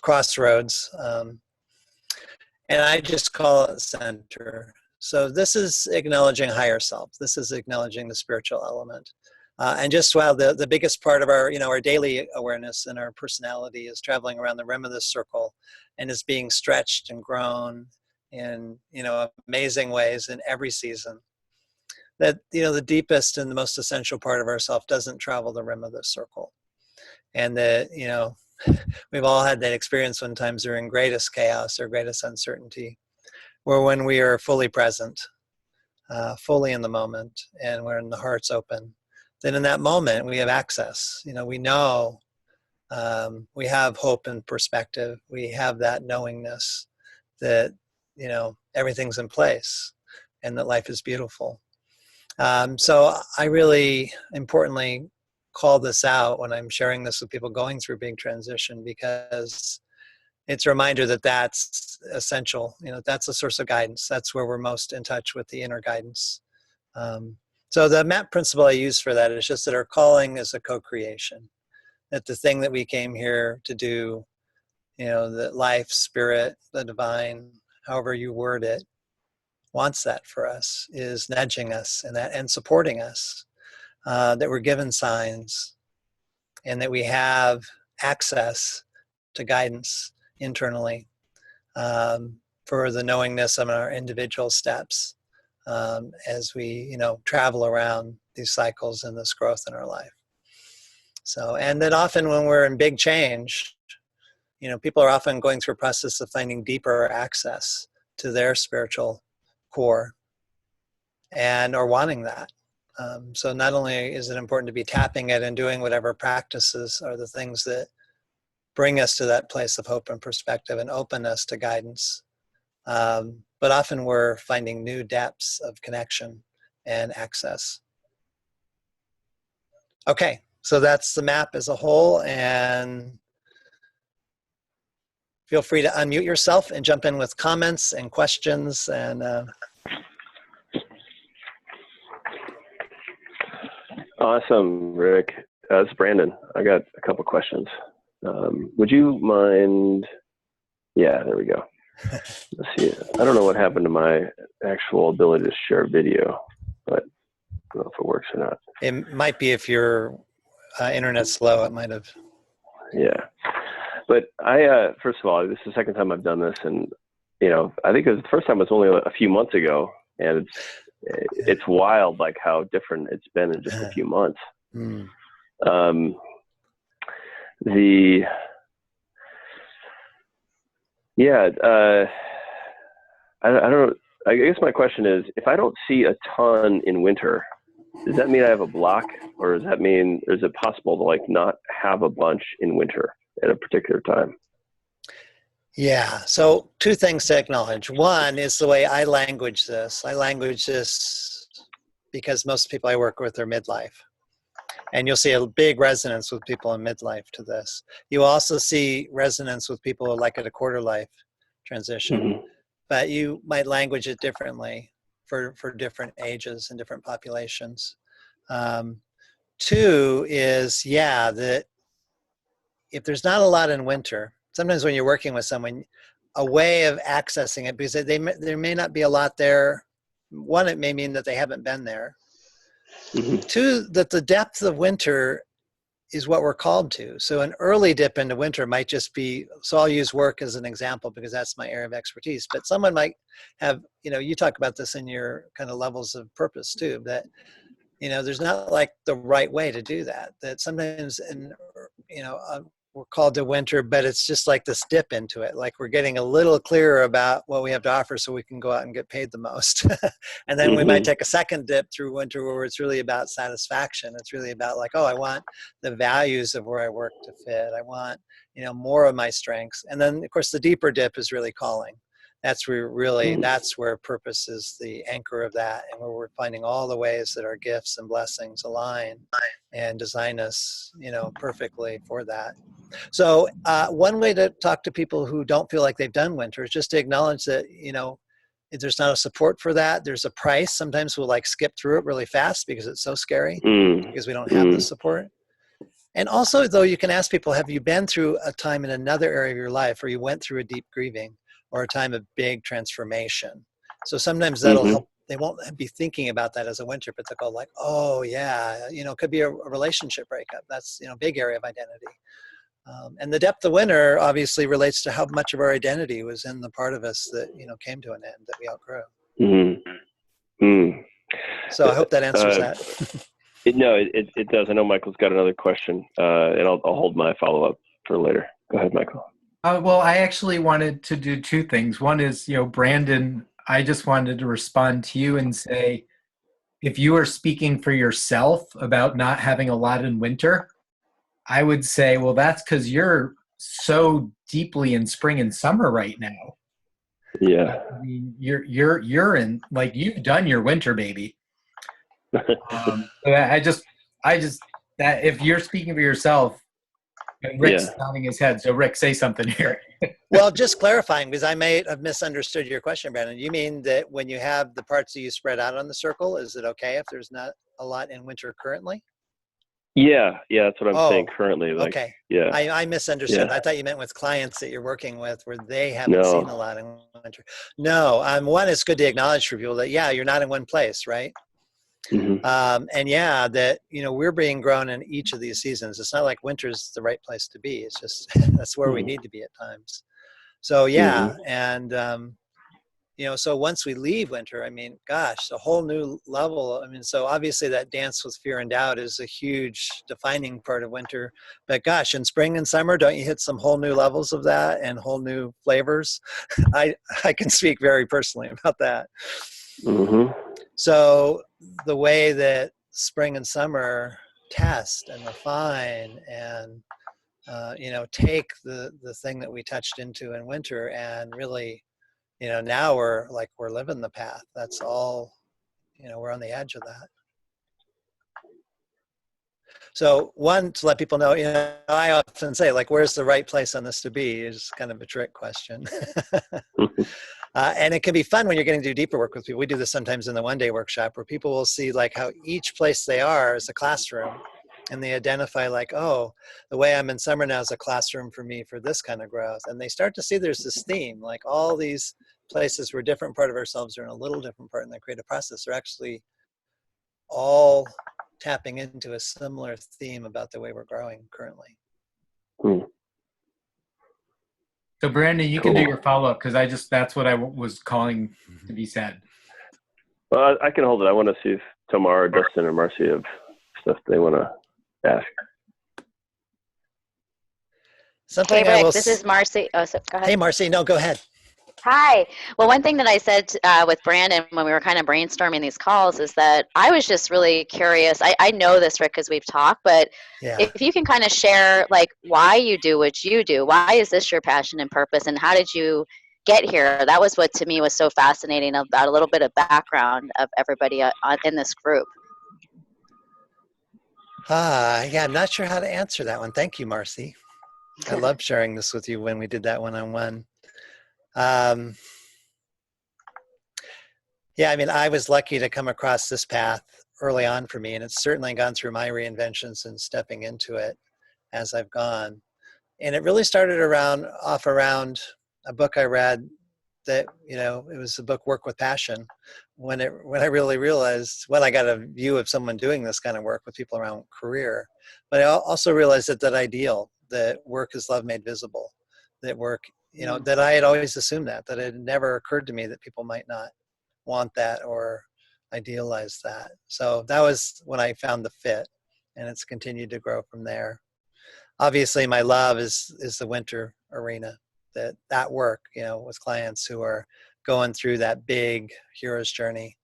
crossroads. And I just call it center. So this is acknowledging higher self. This is acknowledging the spiritual element. And just while the biggest part of our, our daily awareness and our personality is traveling around the rim of this circle and is being stretched and grown in, amazing ways in every season, that, the deepest and the most essential part of ourself doesn't travel the rim of this circle. And that, we've all had that experience when times we're in greatest chaos or greatest uncertainty, where when we are fully present, fully in the moment, and when the heart's open, then in that moment we have access. We know we have hope and perspective. We have that knowingness that, everything's in place and that life is beautiful. So I really importantly call this out when I'm sharing this with people going through big transition, because it's a reminder that that's essential. That's a source of guidance. That's where we're most in touch with the inner guidance. So the map principle I use for that is just that our calling is a co-creation, that the thing that we came here to do, that life, spirit, the divine, however you word it, wants that for us, is nudging us and supporting us, that we're given signs and that we have access to guidance internally for the knowingness of our individual steps as we, travel around these cycles and this growth in our life. So, and that often when we're in big change, people are often going through a process of finding deeper access to their spiritual core and are wanting that. So not only is it important to be tapping it and doing whatever practices are the things that bring us to that place of hope and perspective and openness to guidance, but often we're finding new depths of connection and access. Okay, so that's the map as a whole, and feel free to unmute yourself and jump in with comments and questions. And awesome, Rick. It's Brandon. I got a couple questions. Would you mind? Yeah, there we go. Let's see. I don't know what happened to my actual ability to share video, but I don't know if it works or not. it might be if your internet's slow, it might have. Yeah. But I, first of all, this is the second time I've done this, and I think the first time was only a few months ago, and it's wild, like how different it's been in just a few months. I don't. I guess my question is, if I don't see a ton in winter, does that mean I have a block, or does that mean is it possible to not have a bunch in winter at a particular time? Yeah. So two things to acknowledge. One is the way I language this. I language this because most people I work with are midlife. And you'll see a big resonance with people in midlife to this. You also see resonance with people like at a quarter life transition, Mm-hmm. but you might language it differently for different ages and different populations. Two is, yeah, that if there's not a lot in winter, sometimes when you're working with someone, a way of accessing it, because there may not be a lot there. One, it may mean that they haven't been there. Mm-hmm. Two, that the depth of winter is what we're called to. So an early dip into winter might just be, so I'll use work as an example because that's my area of expertise, but someone might have, you talk about this in your kind of levels of purpose too, that, there's not like the right way to do that, that sometimes we're called to winter, but it's just like this dip into it. Like we're getting a little clearer about what we have to offer so we can go out and get paid the most. And then we might take a second dip through winter where it's really about satisfaction. It's really about like, oh, I want the values of where I work to fit. I want, more of my strengths. And then of course the deeper dip is really calling. That's where purpose is the anchor of that, and where we're finding all the ways that our gifts and blessings align and design us, perfectly for that. So one way to talk to people who don't feel like they've done winter is just to acknowledge that, if there's not a support for that, there's a price. Sometimes we'll like skip through it really fast because it's so scary because we don't have the support. And also, though, you can ask people, have you been through a time in another area of your life where you went through a deep grieving or a time of big transformation? So sometimes that'll help. They won't be thinking about that as a winter, but they'll go like, oh yeah, it could be a relationship breakup. That's, big area of identity. And the depth of winter obviously relates to how much of our identity was in the part of us that, came to an end, that we outgrew. Mm-hmm. Mm. So I hope that answers that. It does. I know Michael's got another question, and I'll hold my follow-up for later. Go ahead, Michael. Well, I actually wanted to do two things. One is, Brandon, I just wanted to respond to you and say, if you are speaking for yourself about not having a lot in winter, I would say, well, that's because you're so deeply in spring and summer right now. Yeah. I mean, you're in, like, you've done your winter, baby. I just that if you're speaking for yourself, and Rick's nodding his head. So Rick, say something here. Well, just clarifying, because I may have misunderstood your question, Brandon. You mean that when you have the parts that you spread out on the circle, is it okay if there's not a lot in winter currently? Yeah, that's what I'm saying currently. Like, okay. Yeah. I misunderstood. I thought you meant with clients that you're working with where they haven't seen a lot in winter. No, one, it's good to acknowledge for people that, you're not in one place, right? Mm-hmm. And that, we're being grown in each of these seasons. It's not like winter's the right place to be. It's just, that's where we need to be at times. So, and, so once we leave winter, I mean, gosh, a whole new level. I mean, so obviously that dance with fear and doubt is a huge defining part of winter, but gosh, in spring and summer, don't you hit some whole new levels of that and whole new flavors? I can speak very personally about that. Mm-hmm. So the way that spring and summer test and refine and, take the thing that we touched into in winter and really, now we're living the path. That's all, we're on the edge of that. So one, to let people know, I often say, like, where's the right place on this to be is kind of a trick question. And it can be fun when you're getting to do deeper work with people. We do this sometimes in the one-day workshop where people will see like how each place they are is a classroom, and they identify like, oh, the way I'm in summer now is a classroom for me for this kind of growth. And they start to see there's this theme, like all these places where different part of ourselves are in a little different part in the creative process are actually all tapping into a similar theme about the way we're growing currently. So Brandon, you can do your follow-up because that's what I was calling to be said. Well, I can hold it. I want to see if Tamara, Dustin, or Marcy have stuff they want to ask. Hey, Rick, this is Marcy. Oh, so go ahead. Hey, Marcy. No, go ahead. Hi. Well, one thing that I said with Brandon when we were kind of brainstorming these calls is that I was just really curious. I know this, Rick, because we've talked, but Yeah. if you can kind of share like why you do what you do, why is this your passion and purpose, and how did you get here? That was what to me was so fascinating about a little bit of background of everybody in this group. Yeah, I'm not sure how to answer that one. Thank you, Marcy. I love sharing this with you when we did that one-on-one. Yeah, I mean, I was lucky to come across this path early on for me, and it's certainly gone through my reinventions and stepping into it as I've gone. And it really started off around a book I read that, it was the book Work with Passion. When I really realized, well, I got a view of someone doing this kind of work with people around career, but I also realized that ideal, that work is love made visible, that work, that I had always assumed that it had never occurred to me that people might not want that or idealize that. So that was when I found the fit, and it's continued to grow from there. Obviously, my love is the winter arena, that work, with clients who are going through that big hero's journey,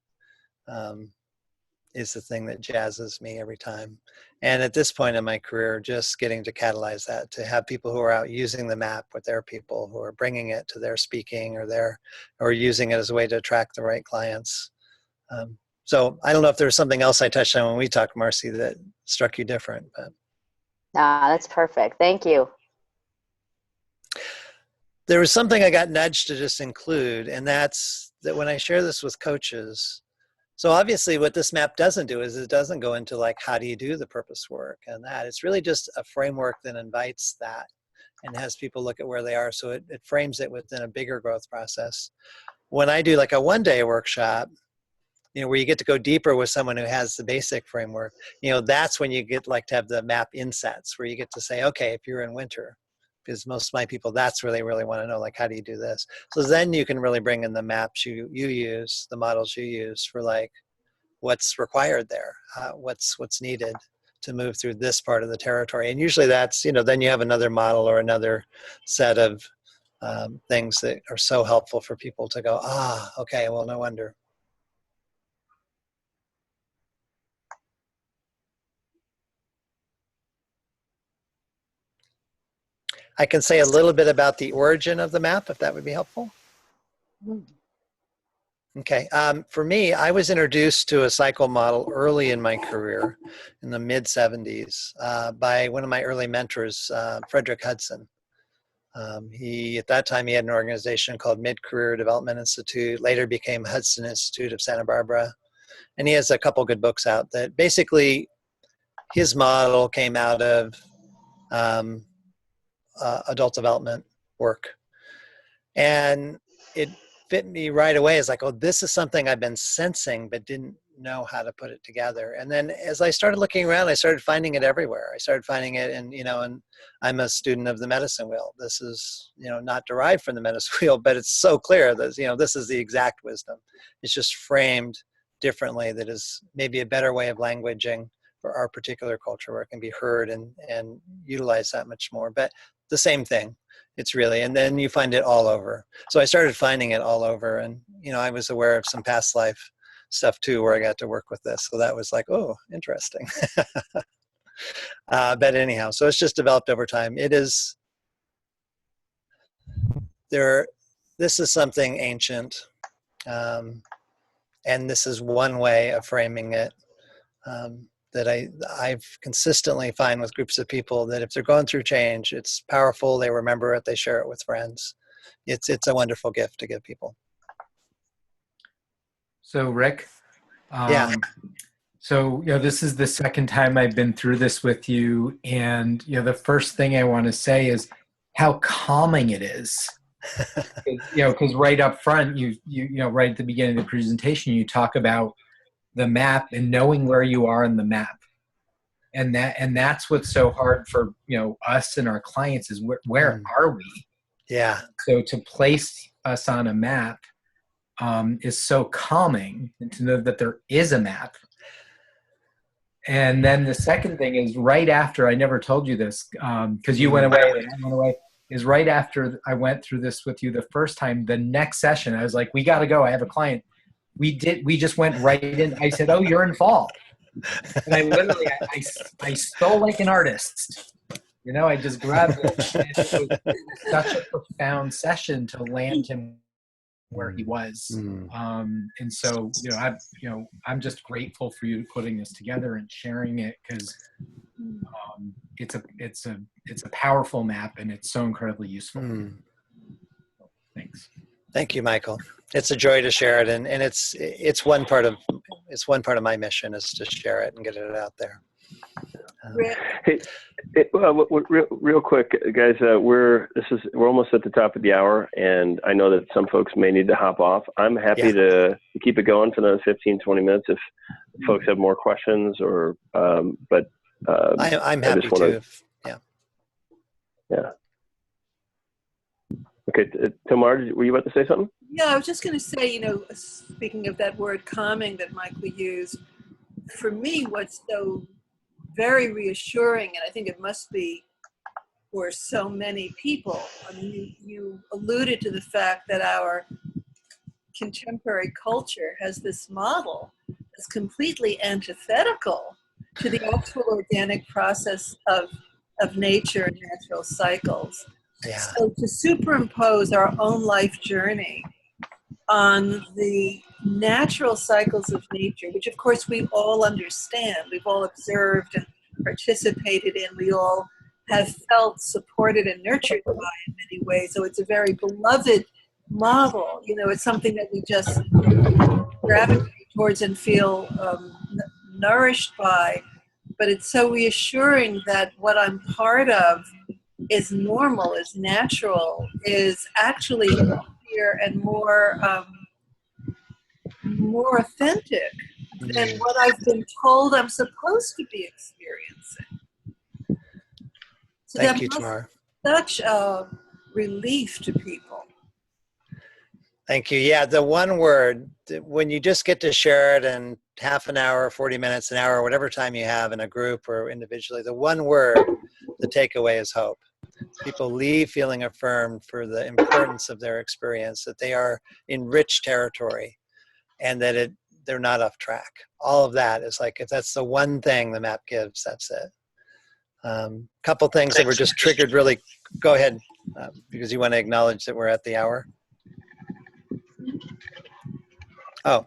is the thing that jazzes me every time. And at this point in my career, just getting to catalyze that, to have people who are out using the map with their people, who are bringing it to their speaking or using it as a way to attract the right clients. So I don't know if there was something else I touched on when we talked, Marcy, that struck you different, but. That's perfect. Thank you. There was something I got nudged to just include, and that's that when I share this with coaches. So obviously what this map doesn't do is it doesn't go into like, how do you do the purpose work and that. It's really just a framework that invites that and has people look at where they are. So it frames it within a bigger growth process. When I do like a one-day workshop, where you get to go deeper with someone who has the basic framework, that's when you get like to have the map insets, where you get to say, okay, if you're in winter, because most of my people, that's where they really want to know, like, how do you do this? So then you can really bring in the maps you use, the models you use for like what's required there, what's needed to move through this part of the territory. And usually that's, then you have another model or another set of things that are so helpful for people to go, okay, well, no wonder. I can say a little bit about the origin of the map, if that would be helpful. Okay. For me, I was introduced to a cycle model early in my career, in the mid-'70s, by one of my early mentors, Rikk Hansen. At that time, he had an organization called Mid-Career Development Institute, later became Hudson Institute of Santa Barbara. And he has a couple good books out that basically his model came out of adult development work. And it fit me right away. It's like, oh, this is something I've been sensing, but didn't know how to put it together. And then as I started looking around, I started finding it everywhere. I started finding it and I'm a student of the medicine wheel. This is, not derived from the medicine wheel, but it's so clear that, this is the exact wisdom. It's just framed differently. That is maybe a better way of languaging for our particular culture where it can be heard and utilized that much more. But the same thing. It's really, and then you find it all over. So I started finding it all over, and I was aware of some past life stuff too, where I got to work with this. So that was like, oh, interesting. But anyhow, so it's just developed over time. It is there. This is something ancient, and this is one way of framing it. That I've consistently find with groups of people that if they're going through change, it's powerful. They remember it. They share it with friends. It's a wonderful gift to give people. So Rick, Yeah. So this is the second time I've been through this with you, and the first thing I want to say is how calming it is. Because right up front, you right at the beginning of the presentation, you talk about the map and knowing where you are in the map, and that's what's so hard for us and our clients is where are we? Yeah. So to place us on a map is so calming, and to know that there is a map. And then the second thing is right after, I never told you this because you went away and I went away. is right after I went through this with you the first time, the next session, I was like, we got to go. I have a client. We just went right in. I said, oh, you're in fall. And I literally, I stole like an artist. You know, I just grabbed it. And it was such a profound session to land him where he was. And so, I'm just grateful for you putting this together and sharing it, because it's a powerful map and it's so incredibly useful. Thanks. Thank you, Michael. It's a joy to share it, and it's one part of my mission is to share it and get it out there. Hey, real quick, guys, we're almost at the top of the hour, and I know that some folks may need to hop off. I'm happy to keep it going for another 15, 20 minutes if folks have more questions, or I'm happy to. Yeah. Okay, Tamar, were you about to say something? Yeah, I was just going to say, speaking of that word calming that Michael used, for me, what's so very reassuring, and I think it must be for so many people, I mean, you alluded to the fact that our contemporary culture has this model that's completely antithetical to the actual organic process of nature and natural cycles. Yeah. So to superimpose our own life journey on the natural cycles of nature, which of course we all understand, we've all observed and participated in, we all have felt supported and nurtured by in many ways. So it's a very beloved model. It's something that we just gravitate towards and feel nourished by. But it's so reassuring that what I'm part of is normal, is natural, is actually healthier and more authentic than what I've been told I'm supposed to be experiencing. So Thank you, Tamar. Such a relief to people. Thank you. Yeah, the one word, when you just get to share it in half an hour, 40 minutes, an hour, whatever time you have in a group or individually, the one word, the takeaway is hope. People leave feeling affirmed for the importance of their experience, that they are in rich territory, and that they're not off track. All of that is like, if that's the one thing the map gives, that's it. Couple things that were just triggered really, go ahead, because you want to acknowledge that we're at the hour. So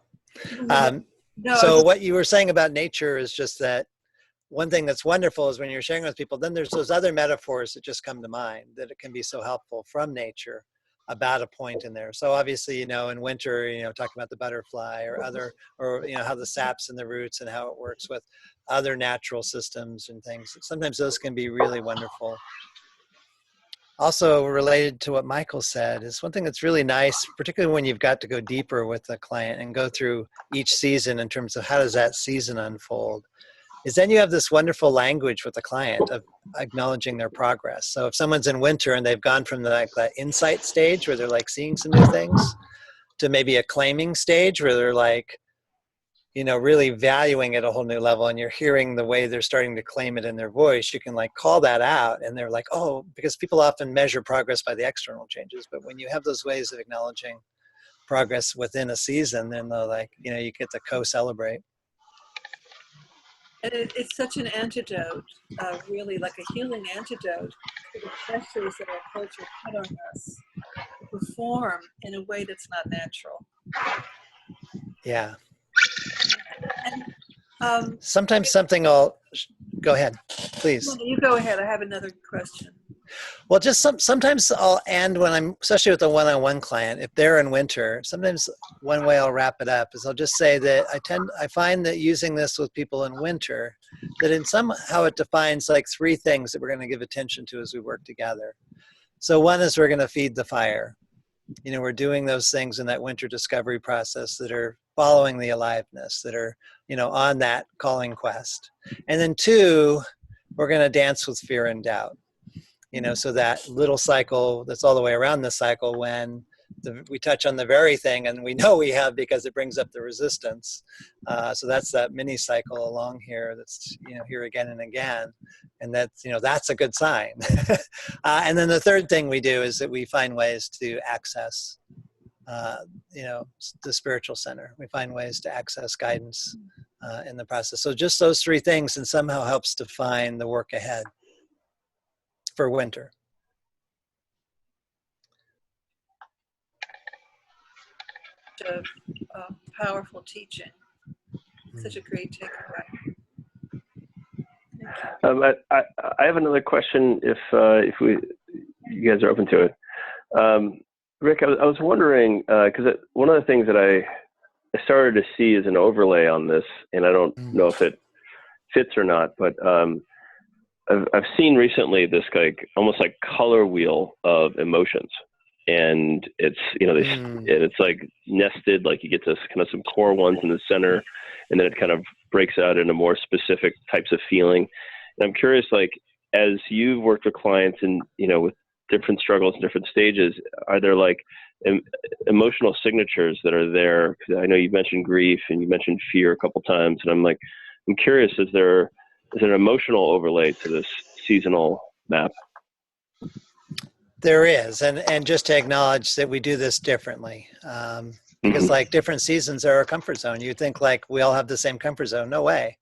what you were saying about nature is just that one thing that's wonderful is when you're sharing with people, then there's those other metaphors that just come to mind, that it can be so helpful from nature about a point in there. So obviously, in winter, talking about the butterfly or how the sap's in the roots and how it works with other natural systems and things. Sometimes those can be really wonderful. Also related to what Michael said is one thing that's really nice, particularly when you've got to go deeper with the client and go through each season in terms of how does that season unfold, is then you have this wonderful language with the client of acknowledging their progress. So if someone's in winter and they've gone from that insight stage where they're like seeing some new things to maybe a claiming stage where they're like, really valuing it a whole new level, and you're hearing the way they're starting to claim it in their voice, you can call that out, and they're like, oh, because people often measure progress by the external changes, but when you have those ways of acknowledging progress within a season, then they're you get to co-celebrate. And it's such an antidote, really like a healing antidote to the pressures that our culture put on us to perform in a way that's not natural. Yeah. And, sometimes something go ahead, please. No, you go ahead. I have another question. Well, just sometimes I'll end when I'm, especially with a one-on-one client, if they're in winter, sometimes one way I'll wrap it up is I'll just say that I find that using this with people in winter, that in somehow it defines three things that we're going to give attention to as we work together. So one is we're going to feed the fire. We're doing those things in that winter discovery process that are following the aliveness, that are, on that calling quest. And then two, we're going to dance with fear and doubt. So that little cycle that's all the way around the cycle when we touch on the very thing, and we know we have because it brings up the resistance. So that's that mini cycle along here that's, here again and again. And that's, that's a good sign. And then the third thing we do is that we find ways to access, the spiritual center. We find ways to access guidance in the process. So just those three things, and somehow helps define the work ahead for winter. A powerful teaching. Such a great takeaway. I have another question if you guys are open to it. Rikk, I was wondering, because one of the things that I started to see is an overlay on this, and I don't know if it fits or not, but I've seen recently this almost like color wheel of emotions. And it's, it's like nested, like you get this kind of some core ones in the center, and then it kind of breaks out into more specific types of feeling. And I'm curious, like, as you've worked with clients and, with different struggles and different stages, are there like emotional signatures that are there? Because I know you've mentioned grief and you mentioned fear a couple times. And I'm curious, is there an emotional overlay to this seasonal map? There is, and just to acknowledge that we do this differently, because like different seasons are a comfort zone. You think like we all have the same comfort zone? No way.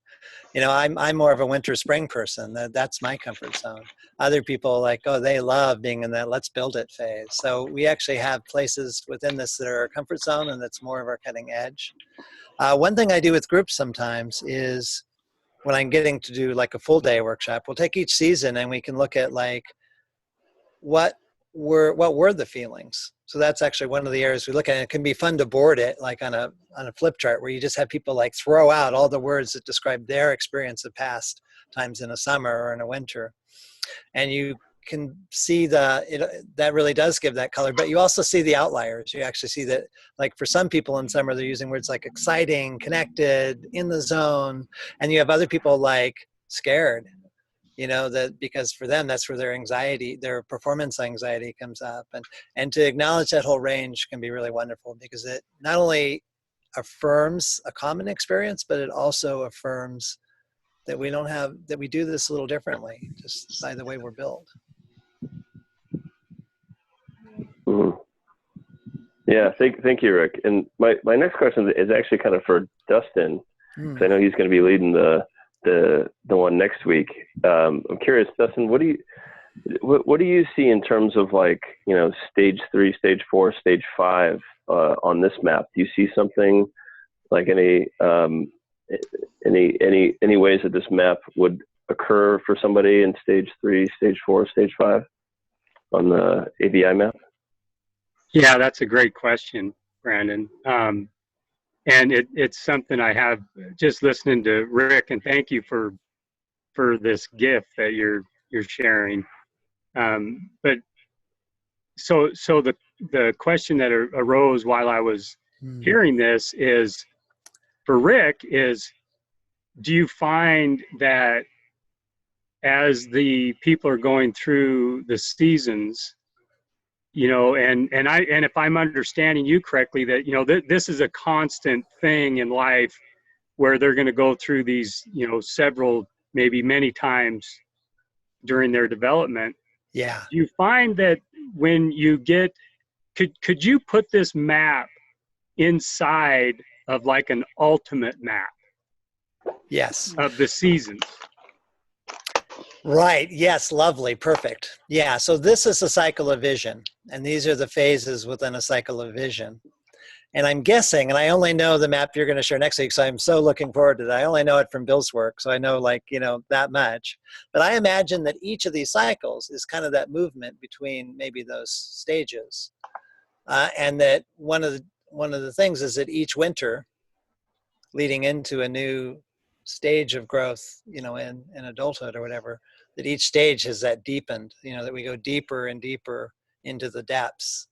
I'm more of a winter spring person. That's my comfort zone. Other people they love being in that let's build it phase. So we actually have places within this that are a comfort zone, and that's more of our cutting edge. One thing I do with groups sometimes is when I'm getting to do like a full day workshop, we'll take each season and we can look at like what were the feelings. So that's actually one of the areas we look at. It can be fun to board it like on a flip chart where you just have people like throw out all the words that describe their experience of past times in a summer or in a winter. And you can see that really does give that color, but you also see the outliers. You actually see that like for some people in summer, they're using words like exciting, connected, in the zone. And you have other people like scared, that because for them, that's where their anxiety, their performance anxiety comes up. And to acknowledge that whole range can be really wonderful because it not only affirms a common experience, but it also affirms that we do this a little differently just by the way we're built. Mm-hmm. Yeah, thank you, Rikk. And my next question is actually kind of for Dustin, because I know he's going to be leading the one next week. I'm curious, Dustin, what do you see in terms of like, stage 3, stage 4, stage 5 on this map? Do you see something like any ways that this map would occur for somebody in stage 3, stage 4, stage 5 on the ABI map? Yeah, that's a great question, Brandon. And it's something I have just listening to Rikk, and thank you for this gift that you're sharing. But so the question that arose while I was hearing this is, for Rikk, is do you find that as the people are going through the seasons, and if I'm understanding you correctly, that this is a constant thing in life where they're going to go through these, several, maybe many times during their development. Yeah. Do you find that when you could you put this map inside of like an ultimate map? Yes. Of the seasons. Right. Yes. Lovely. Perfect. Yeah. So this is a cycle of vision, and these are the phases within a cycle of vision. And I'm guessing, and I only know the map you're going to share next week, so I'm so looking forward to that. I only know it from Bill's work, so I know that much. But I imagine that each of these cycles is kind of that movement between maybe those stages, and that one of the things is that each winter, leading into a new stage of growth, in adulthood or whatever, that each stage has that deepened, that we go deeper and deeper into the depths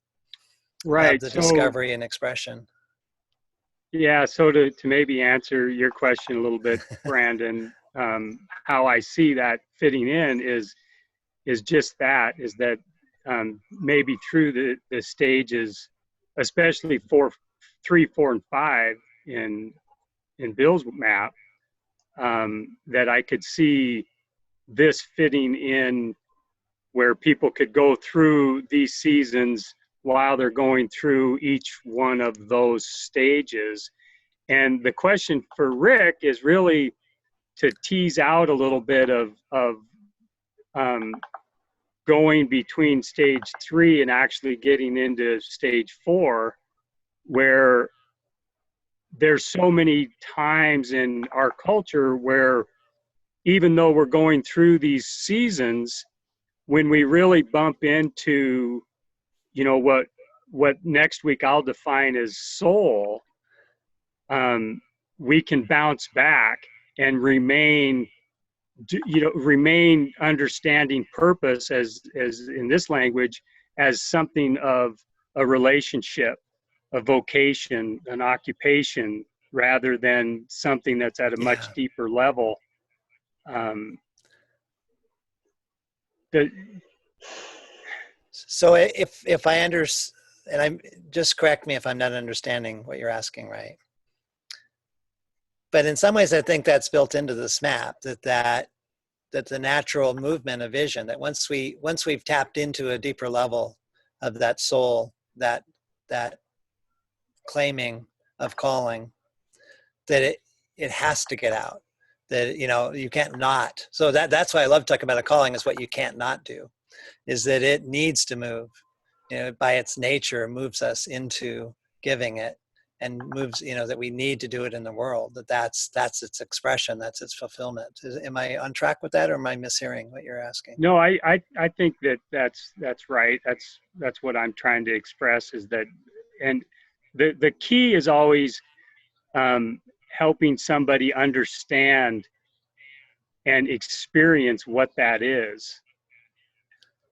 of the discovery and expression. Yeah, so to maybe answer your question a little bit, Brandon, how I see that fitting in is just that, maybe through the stages especially 3, 4, and 5 in Bill's map, that I could see this fitting in where people could go through these seasons while they're going through each one of those stages. And the question for Rikk is really to tease out a little bit of going between stage 3 and actually getting into stage 4, where there's so many times in our culture where even though we're going through these seasons, when we really bump into, you know, what next week I'll define as soul, we can bounce back and remain understanding purpose as in this language as something of a relationship, a vocation, an occupation, rather than something that's at a much deeper level. So if I understand, and I'm just correct me if I'm not understanding what you're asking, right? But in some ways, I think that's built into this map, that the natural movement of vision, that once we've tapped into a deeper level of that soul, that claiming of calling, that it has to get out. That, you know, you can't not. So that's why I love talking about a calling, is what you can't not do, is that it needs to move. You know, by its nature, moves us into giving it, and moves, you know, that we need to do it in the world, that's its expression, that's its fulfillment. Am I on track with that, or am I mishearing what you're asking? No, I think that's right. That's what I'm trying to express, is that, and the key is always helping somebody understand and experience what that is.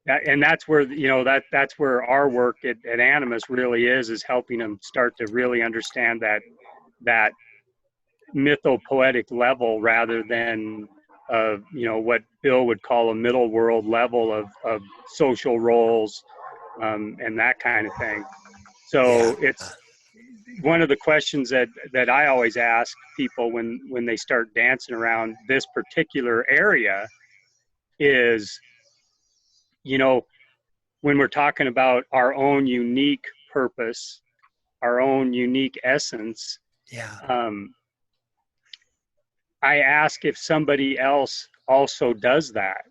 And that's where, you know, that's where our work at Animus really is helping them start to really understand that mythopoetic level, rather than you know, what Bill would call a middle world level of social roles, and that kind of thing. So it's one of the questions that I always ask people when they start dancing around this particular area is, you know, when we're talking about our own unique purpose, our own unique essence, I ask if somebody else also does that.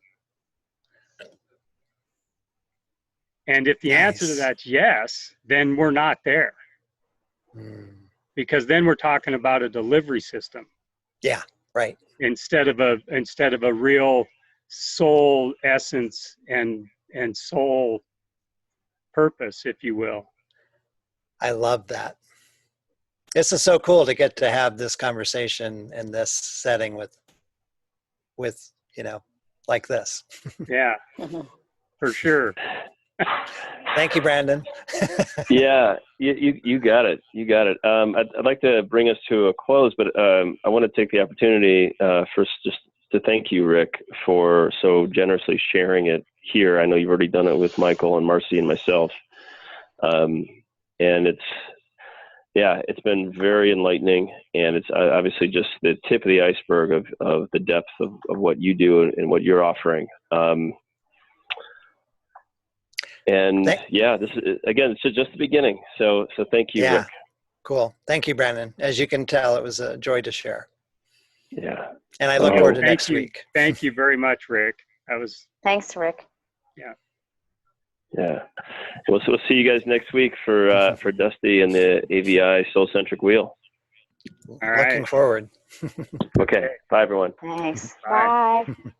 And if the answer to that's yes, then we're not there. Because then we're talking about a delivery system. Yeah, right. Instead of a real soul essence and soul purpose, if you will. I love that. This is so cool to get to have this conversation in this setting with you know, like this. Yeah, for sure. Thank you, Brandon. Yeah, you got it. You got it. I'd like to bring us to a close, but I want to take the opportunity first just to thank you, Rikk, for so generously sharing it here. I know you've already done it with Michael and Marcy and myself. And it's been very enlightening, and it's obviously just the tip of the iceberg of the depth of what you do and what you're offering. This is, again, it's just the beginning. So thank you, Rikk. Cool. Thank you, Brandon. As you can tell, it was a joy to share. Yeah. And I look forward to next week. Thank you very much, Rikk. Thanks, Rikk. Yeah. Yeah. We'll see you guys next week for Dusty and the AVI Soul Centric Wheel. All right. Looking forward. Okay. Bye, everyone. Thanks. Bye. Bye.